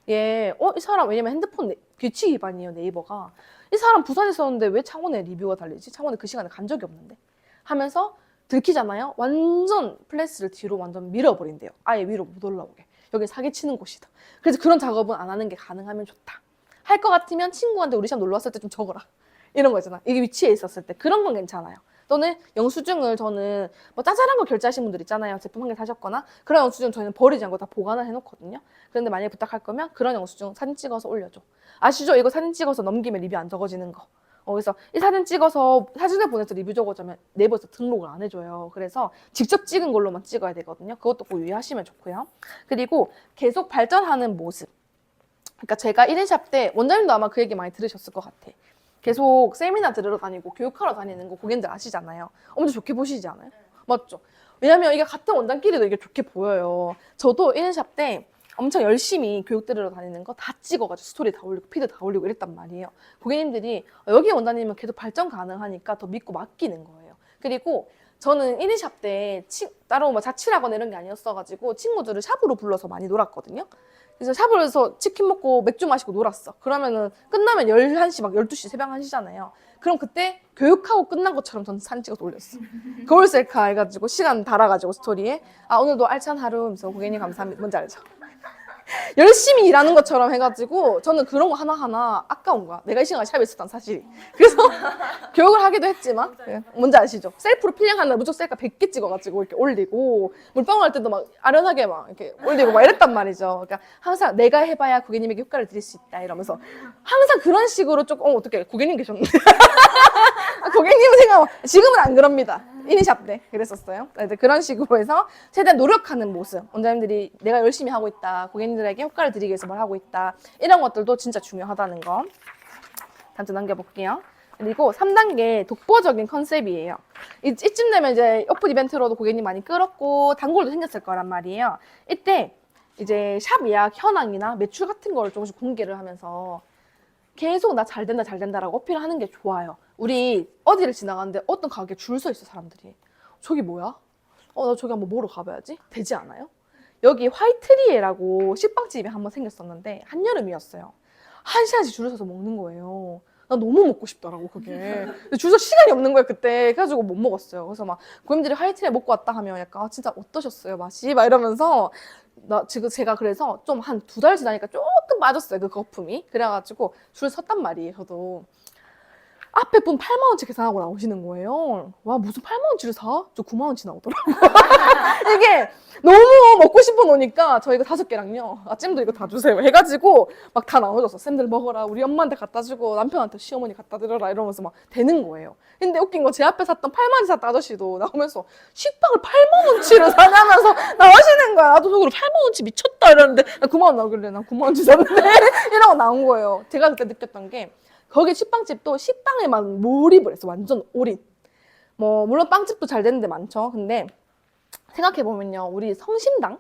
예, 이 사람 왜냐면 핸드폰 규칙 위반이에요. 네이버가. 이 사람 부산에 있었는데 왜 창원에 리뷰가 달리지? 창원에 그 시간에 간 적이 없는데 하면서 들키잖아요. 완전 플래시를 뒤로 완전 밀어버린대요. 아예 위로 못 올라오게. 여기 사기치는 곳이다. 그래서 그런 작업은 안 하는 게 가능하면 좋다. 할 것 같으면 친구한테 우리 샵 놀러 왔을 때 좀 적어라. 이런 거 있잖아. 이게 위치에 있었을 때. 그런 건 괜찮아요. 또는 영수증을 저는 뭐 짜잘한 거 결제하신 분들 있잖아요. 제품 한 개 사셨거나 그런 영수증 저희는 버리지 않고 다 보관을 해놓거든요. 그런데 만약에 부탁할 거면 그런 영수증 사진 찍어서 올려줘. 아시죠? 이거 사진 찍어서 넘기면 리뷰 안 적어지는 거. 그래서 이 사진 찍어서 사진을 보내서 리뷰 적어주면 네이버에서 등록을 안 해줘요. 그래서 직접 찍은 걸로만 찍어야 되거든요. 그것도 꼭 유의하시면 좋고요. 그리고 계속 발전하는 모습. 그러니까 제가 1인샵 때 원장님도 아마 그 얘기 많이 들으셨을 것 같아. 계속 세미나 들으러 다니고 교육하러 다니는 거 고객님들 아시잖아요. 엄청 좋게 보시지 않아요? 맞죠? 왜냐면 이게 같은 원장끼리도 이게 좋게 보여요. 저도 1인샵 때 엄청 열심히 교육 들으러 다니는 거 다 찍어가지고 스토리 다 올리고 피드 다 올리고 이랬단 말이에요. 고객님들이 여기 원장님은 계속 발전 가능하니까 더 믿고 맡기는 거예요. 그리고 저는 1인샵 때 따로 뭐 자취하거나 이런 게 아니었어가지고 친구들을 샵으로 불러서 많이 놀았거든요. 그래서 샵에서 치킨 먹고 맥주 마시고 놀았어. 그러면은 끝나면 11시 막 12시 새벽 1시잖아요. 그럼 그때 교육하고 끝난 것처럼 전 사진 찍어서 올렸어. 거울 셀카 해가지고 시간 달아가지고 스토리에 오늘도 알찬 하루 하면서 고객님 감사합니다. 뭔지 알죠? 열심히 일하는 것처럼 해가지고 저는 그런 거 하나하나 아까운 거야. 내가 이 시간에 샵에 있었단 사실이. 그래서 교육을 하기도 했지만 뭔지 아시죠? 셀프로 필링하는 날 무조건 셀카 100개 찍어가지고 이렇게 올리고 물방울 할 때도 막 아련하게 막 이렇게 올리고 막 이랬단 말이죠. 그러니까 항상 내가 해봐야 고객님에게 효과를 드릴 수 있다 이러면서 항상 그런 식으로 조금 어떻게 고객님 계셨는데 고객님은 생각 지금은 안 그럽니다. 1인샵 때 그랬었어요. 그런 식으로 해서 최대한 노력하는 모습. 원장님들이 내가 열심히 하고 있다. 고객님들에게 효과를 드리기 위해서 뭘 하고 있다. 이런 것들도 진짜 중요하다는 거. 단체 남겨볼게요. 그리고 3단계 독보적인 컨셉이에요. 이쯤 되면 이제 오픈 이벤트로도 고객님 많이 끌었고 단골도 생겼을 거란 말이에요. 이때 이제 샵 예약 현황이나 매출 같은 걸 조금씩 공개를 하면서 계속 나 잘 된다 잘 된다라고 어필하는 게 좋아요. 우리 어디를 지나가는데 어떤 가게에 줄 서 있어 사람들이. 저기 뭐야? 나 저기 한번 먹으러 가봐야지. 되지 않아요? 여기 화이트리에라고 식빵집이 한번 생겼었는데 한여름이었어요. 1시간씩 줄을 서서 먹는 거예요. 나 너무 먹고 싶더라고 그게. 근데 줄 서 시간이 없는 거야 그때. 그래가지고 못 먹었어요. 그래서 막 고객님들이 화이트리에 먹고 왔다 하면 약간 진짜 어떠셨어요 맛이? 막 이러면서 지금 제가 그래서 좀 한 2달 지나니까 조금 빠졌어요 그 거품이. 그래가지고 줄 섰단 말이에요 저도. 앞에 분 8만원치 계산하고 나오시는 거예요. 와 무슨 8만원치를 사? 저 9만원치 나오더라고요. 이게 너무 먹고 싶어 놓으니까 저 이거 5개랑요. 찜도 이거 다 주세요. 해가지고 막 다 나눠줬어. 쌤들 먹어라. 우리 엄마한테 갖다 주고 남편한테 시어머니 갖다 드려라. 이러면서 막 되는 거예요. 근데 웃긴 거 제 앞에 샀던 8만원치 샀던 아저씨도 나오면서 식빵을 8만원치를 사냐면서 나오시는 거야. 나도 속으로 8만원치 미쳤다 이러는데 나 9만원 나오길래 난 9만원치 샀는데 이러고 나온 거예요. 제가 그때 느꼈던 게 거기 식빵집도 식빵에만 몰입을 했어. 완전 올인. 뭐 물론 빵집도 잘 되는 데 많죠. 근데 생각해보면요. 우리 성심당?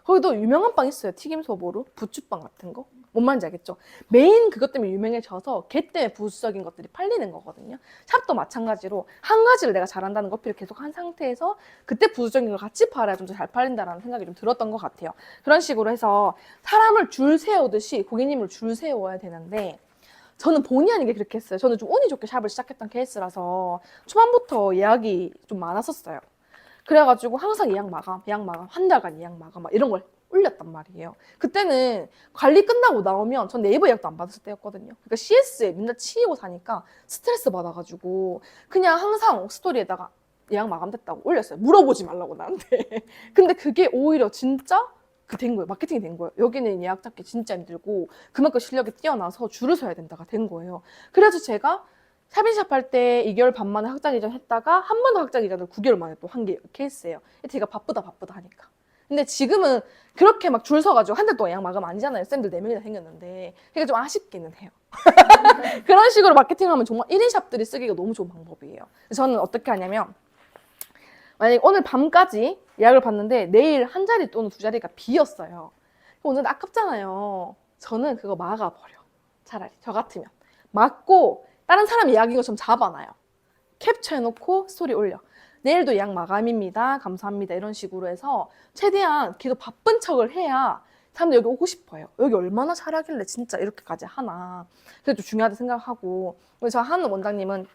거기도 유명한 빵 있어요. 튀김소보루, 부추빵 같은 거. 뭔 말인지 알겠죠? 메인 그것 때문에 유명해져서 걔 때문에 부수적인 것들이 팔리는 거거든요. 샵도 마찬가지로 한 가지를 내가 잘한다는 거 어필을 계속 한 상태에서 그때 부수적인 걸 같이 팔아야 좀 더 잘 팔린다라는 생각이 좀 들었던 것 같아요. 그런 식으로 해서 사람을 줄 세우듯이 고객님을 줄 세워야 되는데 저는 본의 아니게 그렇게 했어요. 저는 좀 운이 좋게 샵을 시작했던 케이스라서 초반부터 예약이 좀 많았었어요. 그래가지고 항상 예약 마감, 한 달간 예약 마감 막 이런 걸 올렸단 말이에요. 그때는 관리 끝나고 나오면 전 네이버 예약도 안 받았을 때였거든요. 그러니까 CS에 맨날 치이고 사니까 스트레스 받아가지고 그냥 항상 스토리에다가 예약 마감됐다고 올렸어요. 물어보지 말라고 나한테. 근데 그게 오히려 진짜 된 거예요. 마케팅이 된 거예요. 여기는 예약 잡기 진짜 힘들고 그만큼 실력이 뛰어나서 줄을 서야 된다가 된 거예요. 그래서 제가 샵인샵 할 때 2개월 반 만에 확장 이전 했다가 한 번 더 확장 이전을 9개월 만에 또 한 게 케이스예요. 제가 바쁘다 하니까. 근데 지금은 그렇게 막 줄 서가지고 한 달 동안 예약 마감 아니잖아요. 쌤들 4명이나 생겼는데. 그러니까 좀 아쉽기는 해요. 그런 식으로 마케팅하면 정말 1인 샵들이 쓰기가 너무 좋은 방법이에요. 저는 어떻게 하냐면 만약에 오늘 밤까지 예약을 받는데 내일 한 자리 또는 두 자리가 비었어요. 오늘 아깝잖아요. 저는 그거 막아버려. 차라리 저 같으면. 막고 다른 사람 예약인 것처럼 잡아놔요. 캡처해놓고 스토리 올려. 내일도 예약 마감입니다. 감사합니다. 이런 식으로 해서 최대한 계속 바쁜 척을 해야 사람들 여기 오고 싶어요. 여기 얼마나 잘하길래 진짜 이렇게까지 하나. 그게 좀 중요하다 생각하고. 그래서 저 하는 원장님은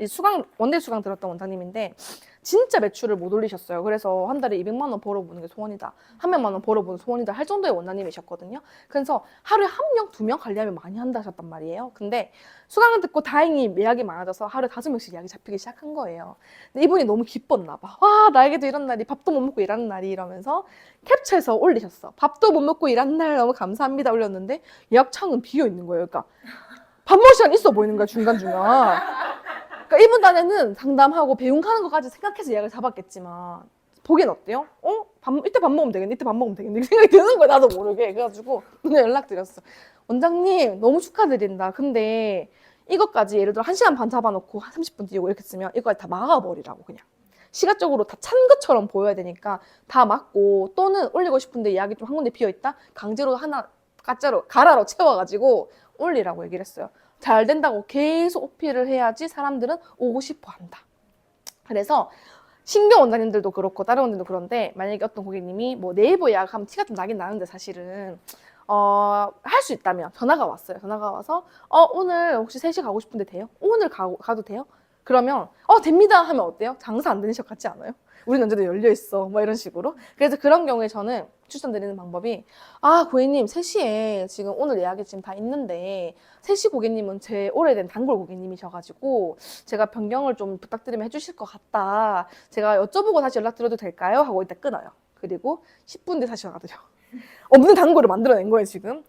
원데이 수강 들었던 원장님인데 진짜 매출을 못 올리셨어요. 그래서 한 달에 200만 원 벌어보는 게 소원이다. 300만 원 벌어보는 소원이다 할 정도의 원장님이셨거든요. 그래서 하루에 1명, 2명 관리하면 많이 한다 하셨단 말이에요. 근데 수강을 듣고 다행히 예약이 많아져서 하루에 5명씩 예약이 잡히기 시작한 거예요. 근데 이분이 너무 기뻤나 봐. 와, 나에게도 이런 날이, 밥도 못 먹고 일하는 날이 이러면서 캡처해서 올리셨어. 밥도 못 먹고 일하는 날 너무 감사합니다 올렸는데 예약창은 비어 있는 거예요. 그러니까 밥 먹을 시간 있어 보이는 거야, 중간중간. 그러니까 이분 딴에는 상담하고 배웅하는 것까지 생각해서 예약을 잡았겠지만 보기엔 어때요? 이때 밥 먹으면 되겠네, 이때 밥 먹으면 되겠네 이렇게 생각이 드는 거야, 나도 모르게. 그래가지고 오늘 연락드렸어. 원장님 너무 축하드린다. 근데 이것까지 예를 들어 1시간 반 잡아놓고 30분 뛰고 이렇게 쓰면 이거까지 다 막아버리라고. 그냥 시각적으로 다 찬 것처럼 보여야 되니까 다 막고, 또는 올리고 싶은데 예약이 좀 한 군데 비어있다? 강제로 하나 가라로 채워가지고 올리라고 얘기를 했어요. 잘 된다고 계속 어필을 해야지 사람들은 오고 싶어 한다. 그래서 신규 원장님들도 그렇고 다른 원장님도 그런데 만약에 어떤 고객님이 뭐 네이버 예약하면 티가 좀 나긴 나는데 사실은 할 수 있다면 전화가 왔어요. 전화가 와서 오늘 혹시 3시 가고 싶은데 돼요? 오늘 가도 돼요? 그러면 됩니다 하면 어때요? 장사 안 되는 것 같지 않아요? 우리는 언제도 열려 있어 뭐 이런 식으로. 그래서 그런 경우에 저는 추천드리는 방법이 고객님 3시에 지금 오늘 예약이 지금 다 있는데 3시 고객님은 제 오래된 단골 고객님이셔가지고 제가 변경을 좀 부탁드리면 해주실 것 같다. 제가 여쭤보고 다시 연락드려도 될까요? 하고 이따 끊어요. 그리고 10분 뒤에 다시 전화드려. 없는 단골을 만들어낸 거예요 지금.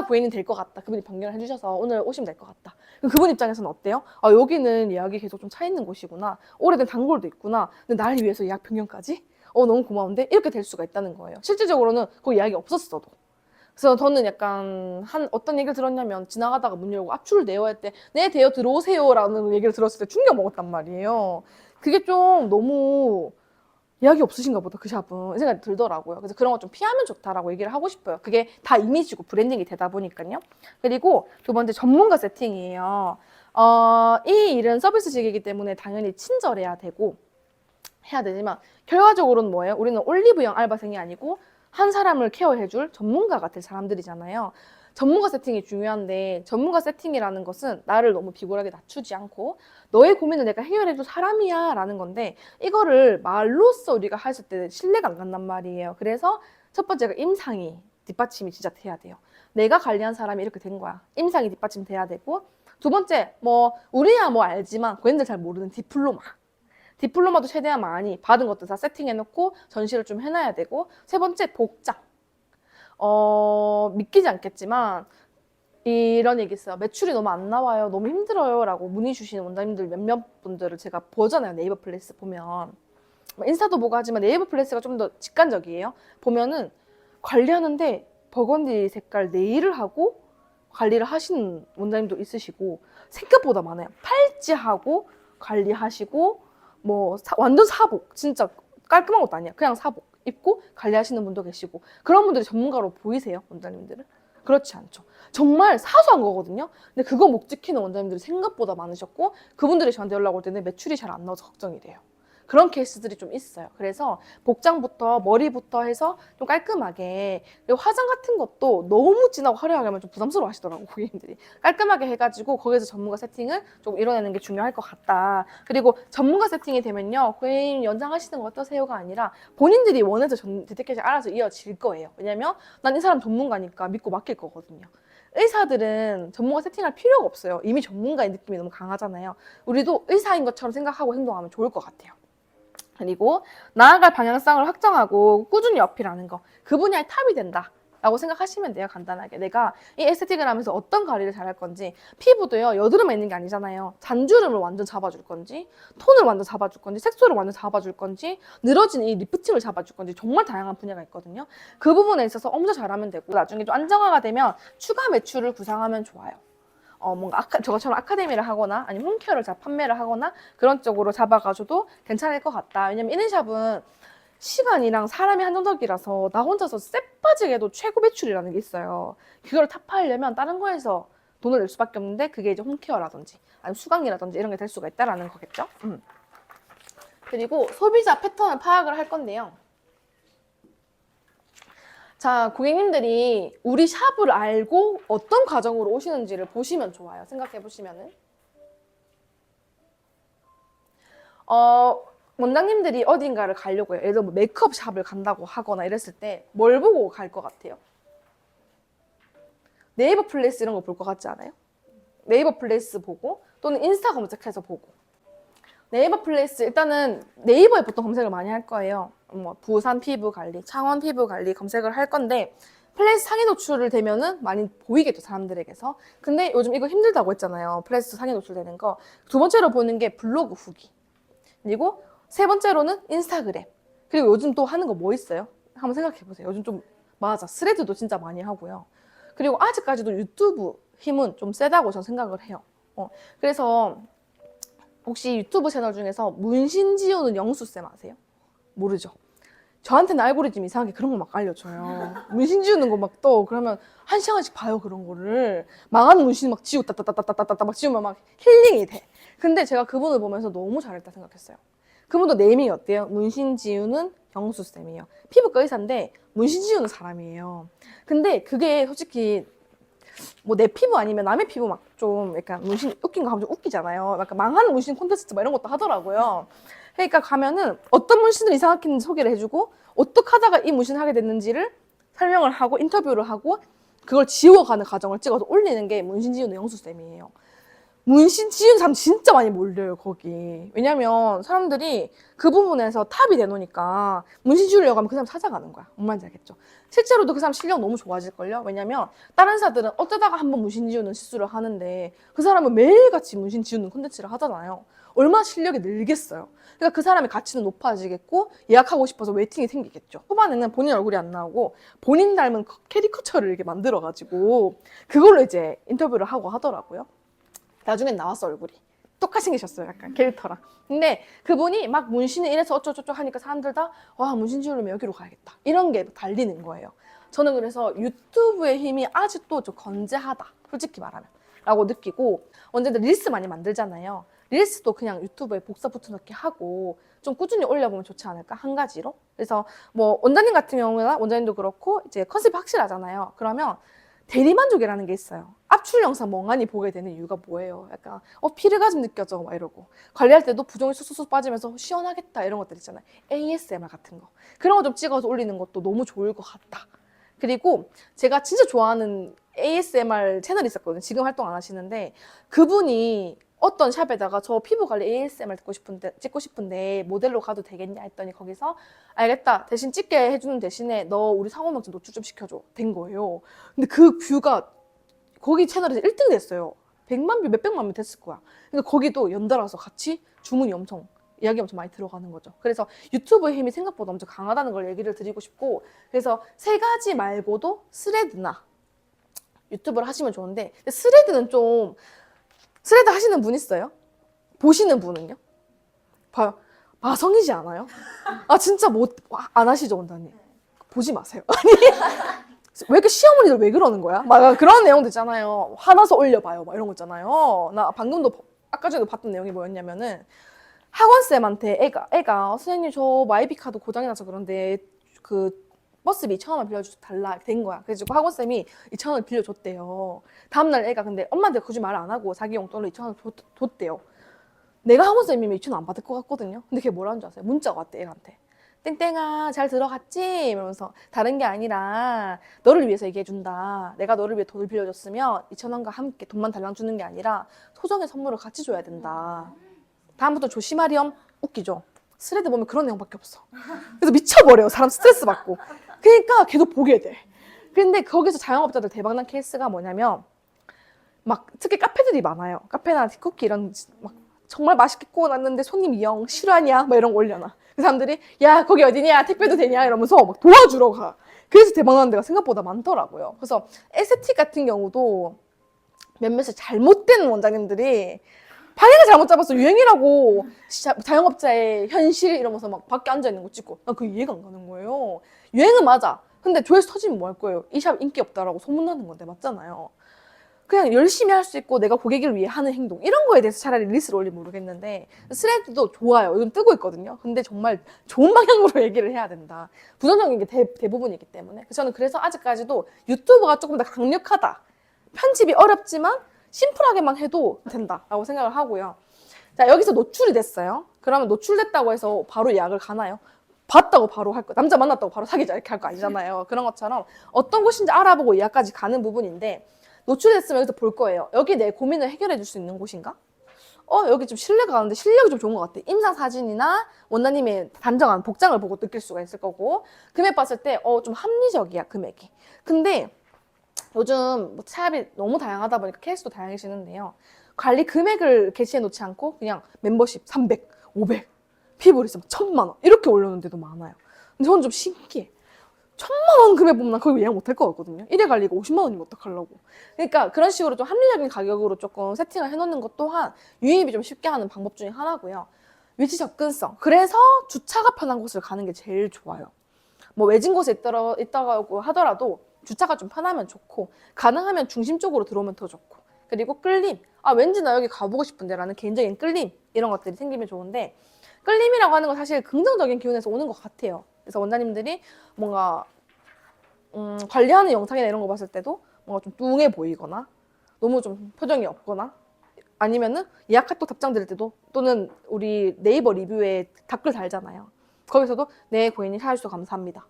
고객님 될 것 같다. 그분이 변경을 해주셔서 오늘 오시면 될 것 같다. 그분 입장에서는 어때요? 여기는 예약이 계속 좀 차 있는 곳이구나. 오래된 단골도 있구나. 근데 날 위해서 예약 변경까지? 너무 고마운데? 이렇게 될 수가 있다는 거예요. 실질적으로는 그 예약이 없었어도. 그래서 저는 약간 어떤 얘기를 들었냐면 지나가다가 문 열고 압축을 내어야 할 때 네, 대여 들어오세요 라는 얘기를 들었을 때 충격 먹었단 말이에요. 그게 좀 너무 예약이 없으신가 보다, 그 샵은. 이 생각이 들더라고요. 그래서 그런 거 좀 피하면 좋다라고 얘기를 하고 싶어요. 그게 다 이미지고 브랜딩이 되다 보니까요. 그리고 두 번째, 전문가 세팅이에요. 이 일은 서비스직이기 때문에 당연히 친절해야 되고 해야 되지만 결과적으로는 뭐예요? 우리는 올리브영 알바생이 아니고 한 사람을 케어해줄 전문가가 될 사람들이잖아요. 전문가 세팅이 중요한데 전문가 세팅이라는 것은 나를 너무 비굴하게 낮추지 않고 너의 고민을 내가 해결해줄 사람이야 라는 건데, 이거를 말로써 우리가 했을 때 신뢰가 안 간단 말이에요. 그래서 첫 번째가 임상이 뒷받침이 진짜 돼야 돼요. 내가 관리한 사람이 이렇게 된 거야. 임상이 뒷받침 돼야 되고, 두 번째 우리야 알지만 고객님들 잘 모르는 디플로마도 최대한 많이 받은 것도 다 세팅해놓고 전시를 좀 해놔야 되고, 세 번째 복장. 믿기지 않겠지만 이런 얘기 있어요. 매출이 너무 안 나와요. 너무 힘들어요. 라고 문의 주시는 원장님들 몇몇 분들을 제가 보잖아요. 네이버 플레이스 보면. 인스타도 보고 하지만 네이버 플레이스가 좀 더 직관적이에요. 보면은 관리하는데 버건디 색깔 네일을 하고 관리를 하시는 원장님도 있으시고, 생각보다 많아요. 팔찌하고 관리하시고 완전 사복, 진짜 깔끔한 것도 아니야. 그냥 사복 입고 관리하시는 분도 계시고 그런 분들이 전문가로 보이세요, 원장님들은? 그렇지 않죠. 정말 사소한 거거든요. 근데 그거 못 지키는 원장님들이 생각보다 많으셨고 그분들이 저한테 연락 올 때는 매출이 잘 안 나와서 걱정이 돼요. 그런 케이스들이 좀 있어요. 그래서 복장부터 머리부터 해서 좀 깔끔하게, 그리고 화장 같은 것도 너무 진하고 화려하게 하면 좀 부담스러워 하시더라고, 고객님들이. 깔끔하게 해가지고 거기서 전문가 세팅을 좀 이뤄내는 게 중요할 것 같다. 그리고 전문가 세팅이 되면요, 고객님 연장하시는 거 어떠세요가 아니라 본인들이 원해서 재택해서 알아서 이어질 거예요. 왜냐면 난 이 사람 전문가니까 믿고 맡길 거거든요. 의사들은 전문가 세팅할 필요가 없어요. 이미 전문가의 느낌이 너무 강하잖아요. 우리도 의사인 것처럼 생각하고 행동하면 좋을 것 같아요. 그리고 나아갈 방향성을 확정하고 꾸준히 어필하는 거. 그 분야의 탑이 된다 라고 생각하시면 돼요. 간단하게 내가 이 에스테틱을 하면서 어떤 관리를 잘할 건지. 피부도요, 여드름만 있는 게 아니잖아요. 잔주름을 완전 잡아줄 건지, 톤을 완전 잡아줄 건지, 색소를 완전 잡아줄 건지, 늘어진 이 리프팅을 잡아줄 건지, 정말 다양한 분야가 있거든요. 그 부분에 있어서 엄청 잘하면 되고, 나중에 좀 안정화가 되면 추가 매출을 구상하면 좋아요. 뭔가 저것처럼 아카데미를 하거나 아니면 홈케어를 잘 판매를 하거나 그런 쪽으로 잡아가줘도 괜찮을 것 같다. 왜냐면 이는샵은 시간이랑 사람이 한정적이라서 나 혼자서 쎄 빠지게 해도 최고 매출이라는 게 있어요. 그걸 타파하려면 다른 거에서 돈을 낼 수밖에 없는데 그게 이제 홈케어라든지 아니면 수강이라든지 이런 게 될 수가 있다라는 거겠죠. 그리고 소비자 패턴을 파악을 할 건데요. 자, 고객님들이 우리 샵을 알고 어떤 과정으로 오시는지를 보시면 좋아요. 생각해 보시면은. 원장님들이 어딘가를 가려고 해요. 예를 들어 뭐 메이크업 샵을 간다고 하거나 이랬을 때 뭘 보고 갈 것 같아요? 네이버 플레이스 이런 거 볼 것 같지 않아요? 네이버 플레이스 보고 또는 인스타 검색해서 보고. 네이버 플레이스 일단은 네이버에 보통 검색을 많이 할 거예요. 뭐 부산 피부 관리, 창원 피부 관리 검색을 할 건데 플레이스 상위 노출을 되면은 많이 보이겠죠, 사람들에게서. 근데 요즘 이거 힘들다고 했잖아요. 플레이스 상위 노출되는 거. 두 번째로 보는 게 블로그 후기. 그리고 세 번째로는 인스타그램. 그리고 요즘 또 하는 거 뭐 있어요? 한번 생각해 보세요. 요즘 좀 맞아, 스레드도 진짜 많이 하고요. 그리고 아직까지도 유튜브 힘은 좀 세다고 저는 생각을 해요. 그래서 혹시 유튜브 채널 중에서 문신 지우는 영수쌤 아세요? 모르죠? 저한테는 알고리즘 이상하게 그런 거 막 알려줘요. 문신 지우는 거 막 또 그러면 1시간씩 봐요, 그런 거를. 망한 문신 막 지우 따따따따따따따 막 지우면 막 힐링이 돼. 근데 제가 그분을 보면서 너무 잘했다 생각했어요. 그분도 네이밍이 어때요? 문신 지우는 영수쌤이에요. 피부과 의사인데 문신 지우는 사람이에요. 근데 그게 솔직히 뭐 내 피부 아니면 남의 피부 막 좀 약간 문신 웃긴 거 하면 좀 웃기잖아요. 약간 망하는 문신 콘테스트 막 이런 것도 하더라고요. 그러니까 가면은 어떤 문신을 이상하게 했는지 소개를 해주고 어떻게 하다가 이 문신을 하게 됐는지를 설명을 하고 인터뷰를 하고 그걸 지워가는 과정을 찍어서 올리는 게 문신 지우는 영수쌤이에요. 문신 지은 사람 진짜 많이 몰려요, 거기. 왜냐면 사람들이 그 부분에서 탑이 되놓으니까 문신 지우려고 하면 그 사람 찾아가는 거야. 뭔 말인지 알겠죠? 실제로도 그 사람 실력 너무 좋아질걸요? 왜냐면 다른 사들은 어쩌다가 한번 문신 지우는 실수를 하는데 그 사람은 매일같이 문신 지우는 콘텐츠를 하잖아요. 얼마나 실력이 늘겠어요. 그러니까 그 사람의 가치는 높아지겠고 예약하고 싶어서 웨이팅이 생기겠죠. 초반에는 본인 얼굴이 안 나오고 본인 닮은 캐리커처를 이렇게 만들어가지고 그걸로 이제 인터뷰를 하고 하더라고요. 나중엔 나왔어, 얼굴이. 똑같이 생기셨어요, 약간 캐릭터랑. 근데 그분이 막 문신을 이래서 어쩌고저쩌고 하니까 사람들 다 와, 문신 지우려면 여기로 가야겠다, 이런 게 달리는 거예요. 저는 그래서 유튜브의 힘이 아직도 좀 건재하다, 솔직히 말하면 라고 느끼고, 언제든 릴스 많이 만들잖아요. 릴스도 그냥 유튜브에 복사 붙여넣기 하고 좀 꾸준히 올려보면 좋지 않을까, 한 가지로. 그래서 뭐 원장님 같은 경우는 원장님도 그렇고 이제 컨셉이 확실하잖아요. 그러면 대리만족이라는 게 있어요. 압출 영상 멍하니 보게 되는 이유가 뭐예요? 약간 피르가즘 느껴져 막 이러고, 관리할 때도 부종이 쑥쑥 빠지면서 시원하겠다 이런 것들 있잖아요. ASMR 같은 거, 그런 거 좀 찍어서 올리는 것도 너무 좋을 것 같다. 그리고 제가 진짜 좋아하는 ASMR 채널이 있었거든요. 지금 활동 안 하시는데 그분이 어떤 샵에다가 저 피부 관리 ASMR 찍고 싶은데 모델로 가도 되겠냐 했더니 거기서 알겠다, 대신 찍게 해주는 대신에 너 우리 상호명증 노출 좀 시켜줘, 된 거예요. 근데 그 뷰가 거기 채널에서 1등 됐어요. 100만 뷰, 몇백만 뷰 됐을 거야. 그러니까 거기도 연달아서 같이 주문이 엄청, 이야기 엄청 많이 들어가는 거죠. 그래서 유튜브의 힘이 생각보다 엄청 강하다는 걸 얘기를 드리고 싶고, 그래서 세 가지 말고도 스레드나 유튜브를 하시면 좋은데, 스레드는 좀, 스레드 하시는 분 있어요? 보시는 분은요? 봐요. 마성이지 않아요? 아 진짜 안 하시죠 원장님? 보지 마세요. 왜 이렇게 시어머니들 왜 그러는 거야? 막 그런 내용도 있잖아요. 화나서 올려봐요. 막 이런 거 있잖아요. 나 방금도 아까 전에도 봤던 내용이 뭐였냐면은 학원쌤한테 애가 선생님 저 마이비 카드 고장이 나서 그런데 그 버스비 2,000원만 빌려달라 된 거야. 그래서 학원쌤이 2,000원을 빌려줬대요. 다음날 애가 근데 엄마한테 굳이 말 안 하고 자기 용돈으로 2,000원 줬대요. 내가 학원쌤이면 2,000원 안 받을 것 같거든요. 근데 걔 뭐라는 줄 아세요? 문자가 왔대 애한테. 땡땡아 잘 들어갔지? 이러면서 다른 게 아니라 너를 위해서 얘기해준다. 내가 너를 위해 돈을 빌려줬으면 2,000원과 함께 돈만 달랑 주는 게 아니라 소정의 선물을 같이 줘야 된다. 다음부터 조심하렴. 웃기죠? 스레드 보면 그런 내용밖에 없어. 그래서 미쳐버려요. 사람 스트레스 받고. 그러니까 계속 보게 돼. 근데 거기서 자영업자들 대박난 케이스가 뭐냐면 막 특히 카페들이 많아요. 카페나 티쿠키 이런 막 정말 맛있게 구워놨는데 손님이 영 실화냐? 막 이런 거 올려놔. 그 사람들이 야 거기 어디냐? 택배도 되냐? 이러면서 막 도와주러 가. 그래서 대박나는 데가 생각보다 많더라고요. 그래서 에스테틱 같은 경우도 몇몇의 잘못된 원장님들이 방향을 잘못 잡아서 유행이라고 자영업자의 현실 이러면서 막 밖에 앉아있는 거 찍고 난 그게 이해가 안 가는 거예요. 유행은 맞아. 근데 조회수 터지면 뭐 할 거예요? 이 샵 인기 없다라고 소문나는 건데 맞잖아요. 그냥 열심히 할 수 있고 내가 고객을 위해 하는 행동 이런 거에 대해서 차라리 리스를 올리면 모르겠는데 스레드도 좋아요. 요즘 뜨고 있거든요. 근데 정말 좋은 방향으로 얘기를 해야 된다. 부정적인 게 대부분이기 때문에 저는 그래서 아직까지도 유튜브가 조금 더 강력하다. 편집이 어렵지만 심플하게만 해도 된다라고 생각을 하고요. 자 여기서 노출이 됐어요. 그러면 노출됐다고 해서 바로 예약을 가나요? 봤다고 바로 할 거, 남자 만났다고 바로 사귀자 이렇게 할 거 아니잖아요. 그런 것처럼 어떤 곳인지 알아보고 예약까지 가는 부분인데 노출됐으면 여기서 볼 거예요. 여기 내 고민을 해결해 줄 수 있는 곳인가? 여기 좀 신뢰가 가는데 실력이 좀 좋은 것 같아. 임상 사진이나 원장님의 단정한 복장을 보고 느낄 수가 있을 거고 금액 봤을 때 좀 합리적이야 금액이. 근데 요즘 뭐 차압이 너무 다양하다 보니까 케이스도 다양해지는데요. 관리 금액을 게시해 놓지 않고 그냥 멤버십 300, 500, 피부를 있으면 1,000만 원 이렇게 올려놓은 데도 많아요. 근데 저는 좀 신기해. 1,000만 원 금액 보면 난 거기 예약 못할 것 같거든요. 1회 관리가 50만 원이면 어떡하려고. 그러니까 그런 식으로 좀 합리적인 가격으로 조금 세팅을 해놓는 것 또한 유입이 좀 쉽게 하는 방법 중에 하나고요. 위치 접근성. 그래서 주차가 편한 곳을 가는 게 제일 좋아요. 뭐 외진 곳에 있다고 하더라도 주차가 좀 편하면 좋고 가능하면 중심 쪽으로 들어오면 더 좋고 그리고 끌림. 왠지 나 여기 가보고 싶은데 라는 개인적인 끌림 이런 것들이 생기면 좋은데 끌림이라고 하는 건 사실 긍정적인 기운에서 오는 것 같아요. 그래서 원장님들이 뭔가 관리하는 영상이나 이런 거 봤을 때도 뭔가 좀 뚱해 보이거나 너무 좀 표정이 없거나 아니면은 예약 카톡 답장 드릴 때도 또는 우리 네이버 리뷰에 댓글 달잖아요. 거기서도 네 고객님 찾아주셔서 감사합니다.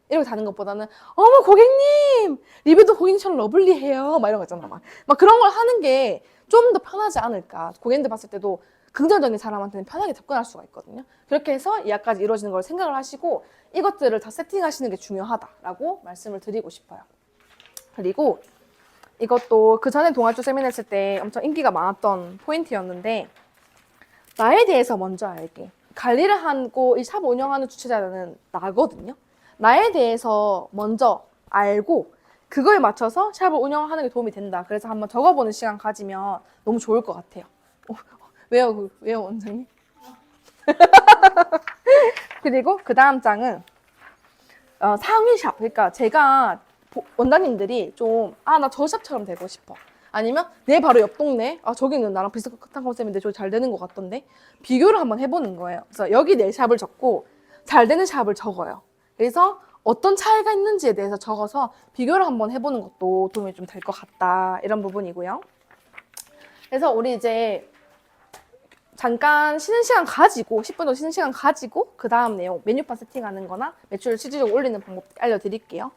이렇게 다는 것보다는 어머 고객님 리뷰도 고객님처럼 러블리해요 막 이런 거 있잖아. 막 그런 걸 하는 게 좀 더 편하지 않을까. 고객님들 봤을 때도 긍정적인 사람한테는 편하게 접근할 수가 있거든요. 그렇게 해서 예약까지 이루어지는 걸 생각을 하시고 이것들을 다 세팅하시는 게 중요하다라고 말씀을 드리고 싶어요. 그리고 이것도 그 전에 동아줄 세미나 했을 때 엄청 인기가 많았던 포인트였는데 나에 대해서 먼저 알게. 관리를 하고 이 샵 운영하는 주최자는 나거든요. 나에 대해서 먼저 알고 그거에 맞춰서 샵을 운영하는 게 도움이 된다. 그래서 한번 적어보는 시간 가지면 너무 좋을 것 같아요. 왜요 원장님? 그리고 그 다음 장은 상위 샵. 그러니까 제가 원장님들이 좀 나 저 샵처럼 되고 싶어. 아니면 내 바로 옆 동네 저기는 나랑 비슷한 컨셉인데 저기 잘 되는 것 같던데 비교를 한번 해보는 거예요. 그래서 여기 내 샵을 적고 잘 되는 샵을 적어요. 그래서 어떤 차이가 있는지에 대해서 적어서 비교를 한번 해보는 것도 도움이 좀 될 것 같다 이런 부분이고요. 그래서 우리 이제 잠깐 쉬는 시간 가지고 10분 정도 쉬는 시간 가지고 그 다음 내용 메뉴판 세팅하는 거나 매출을 실질적으로 올리는 방법 알려드릴게요.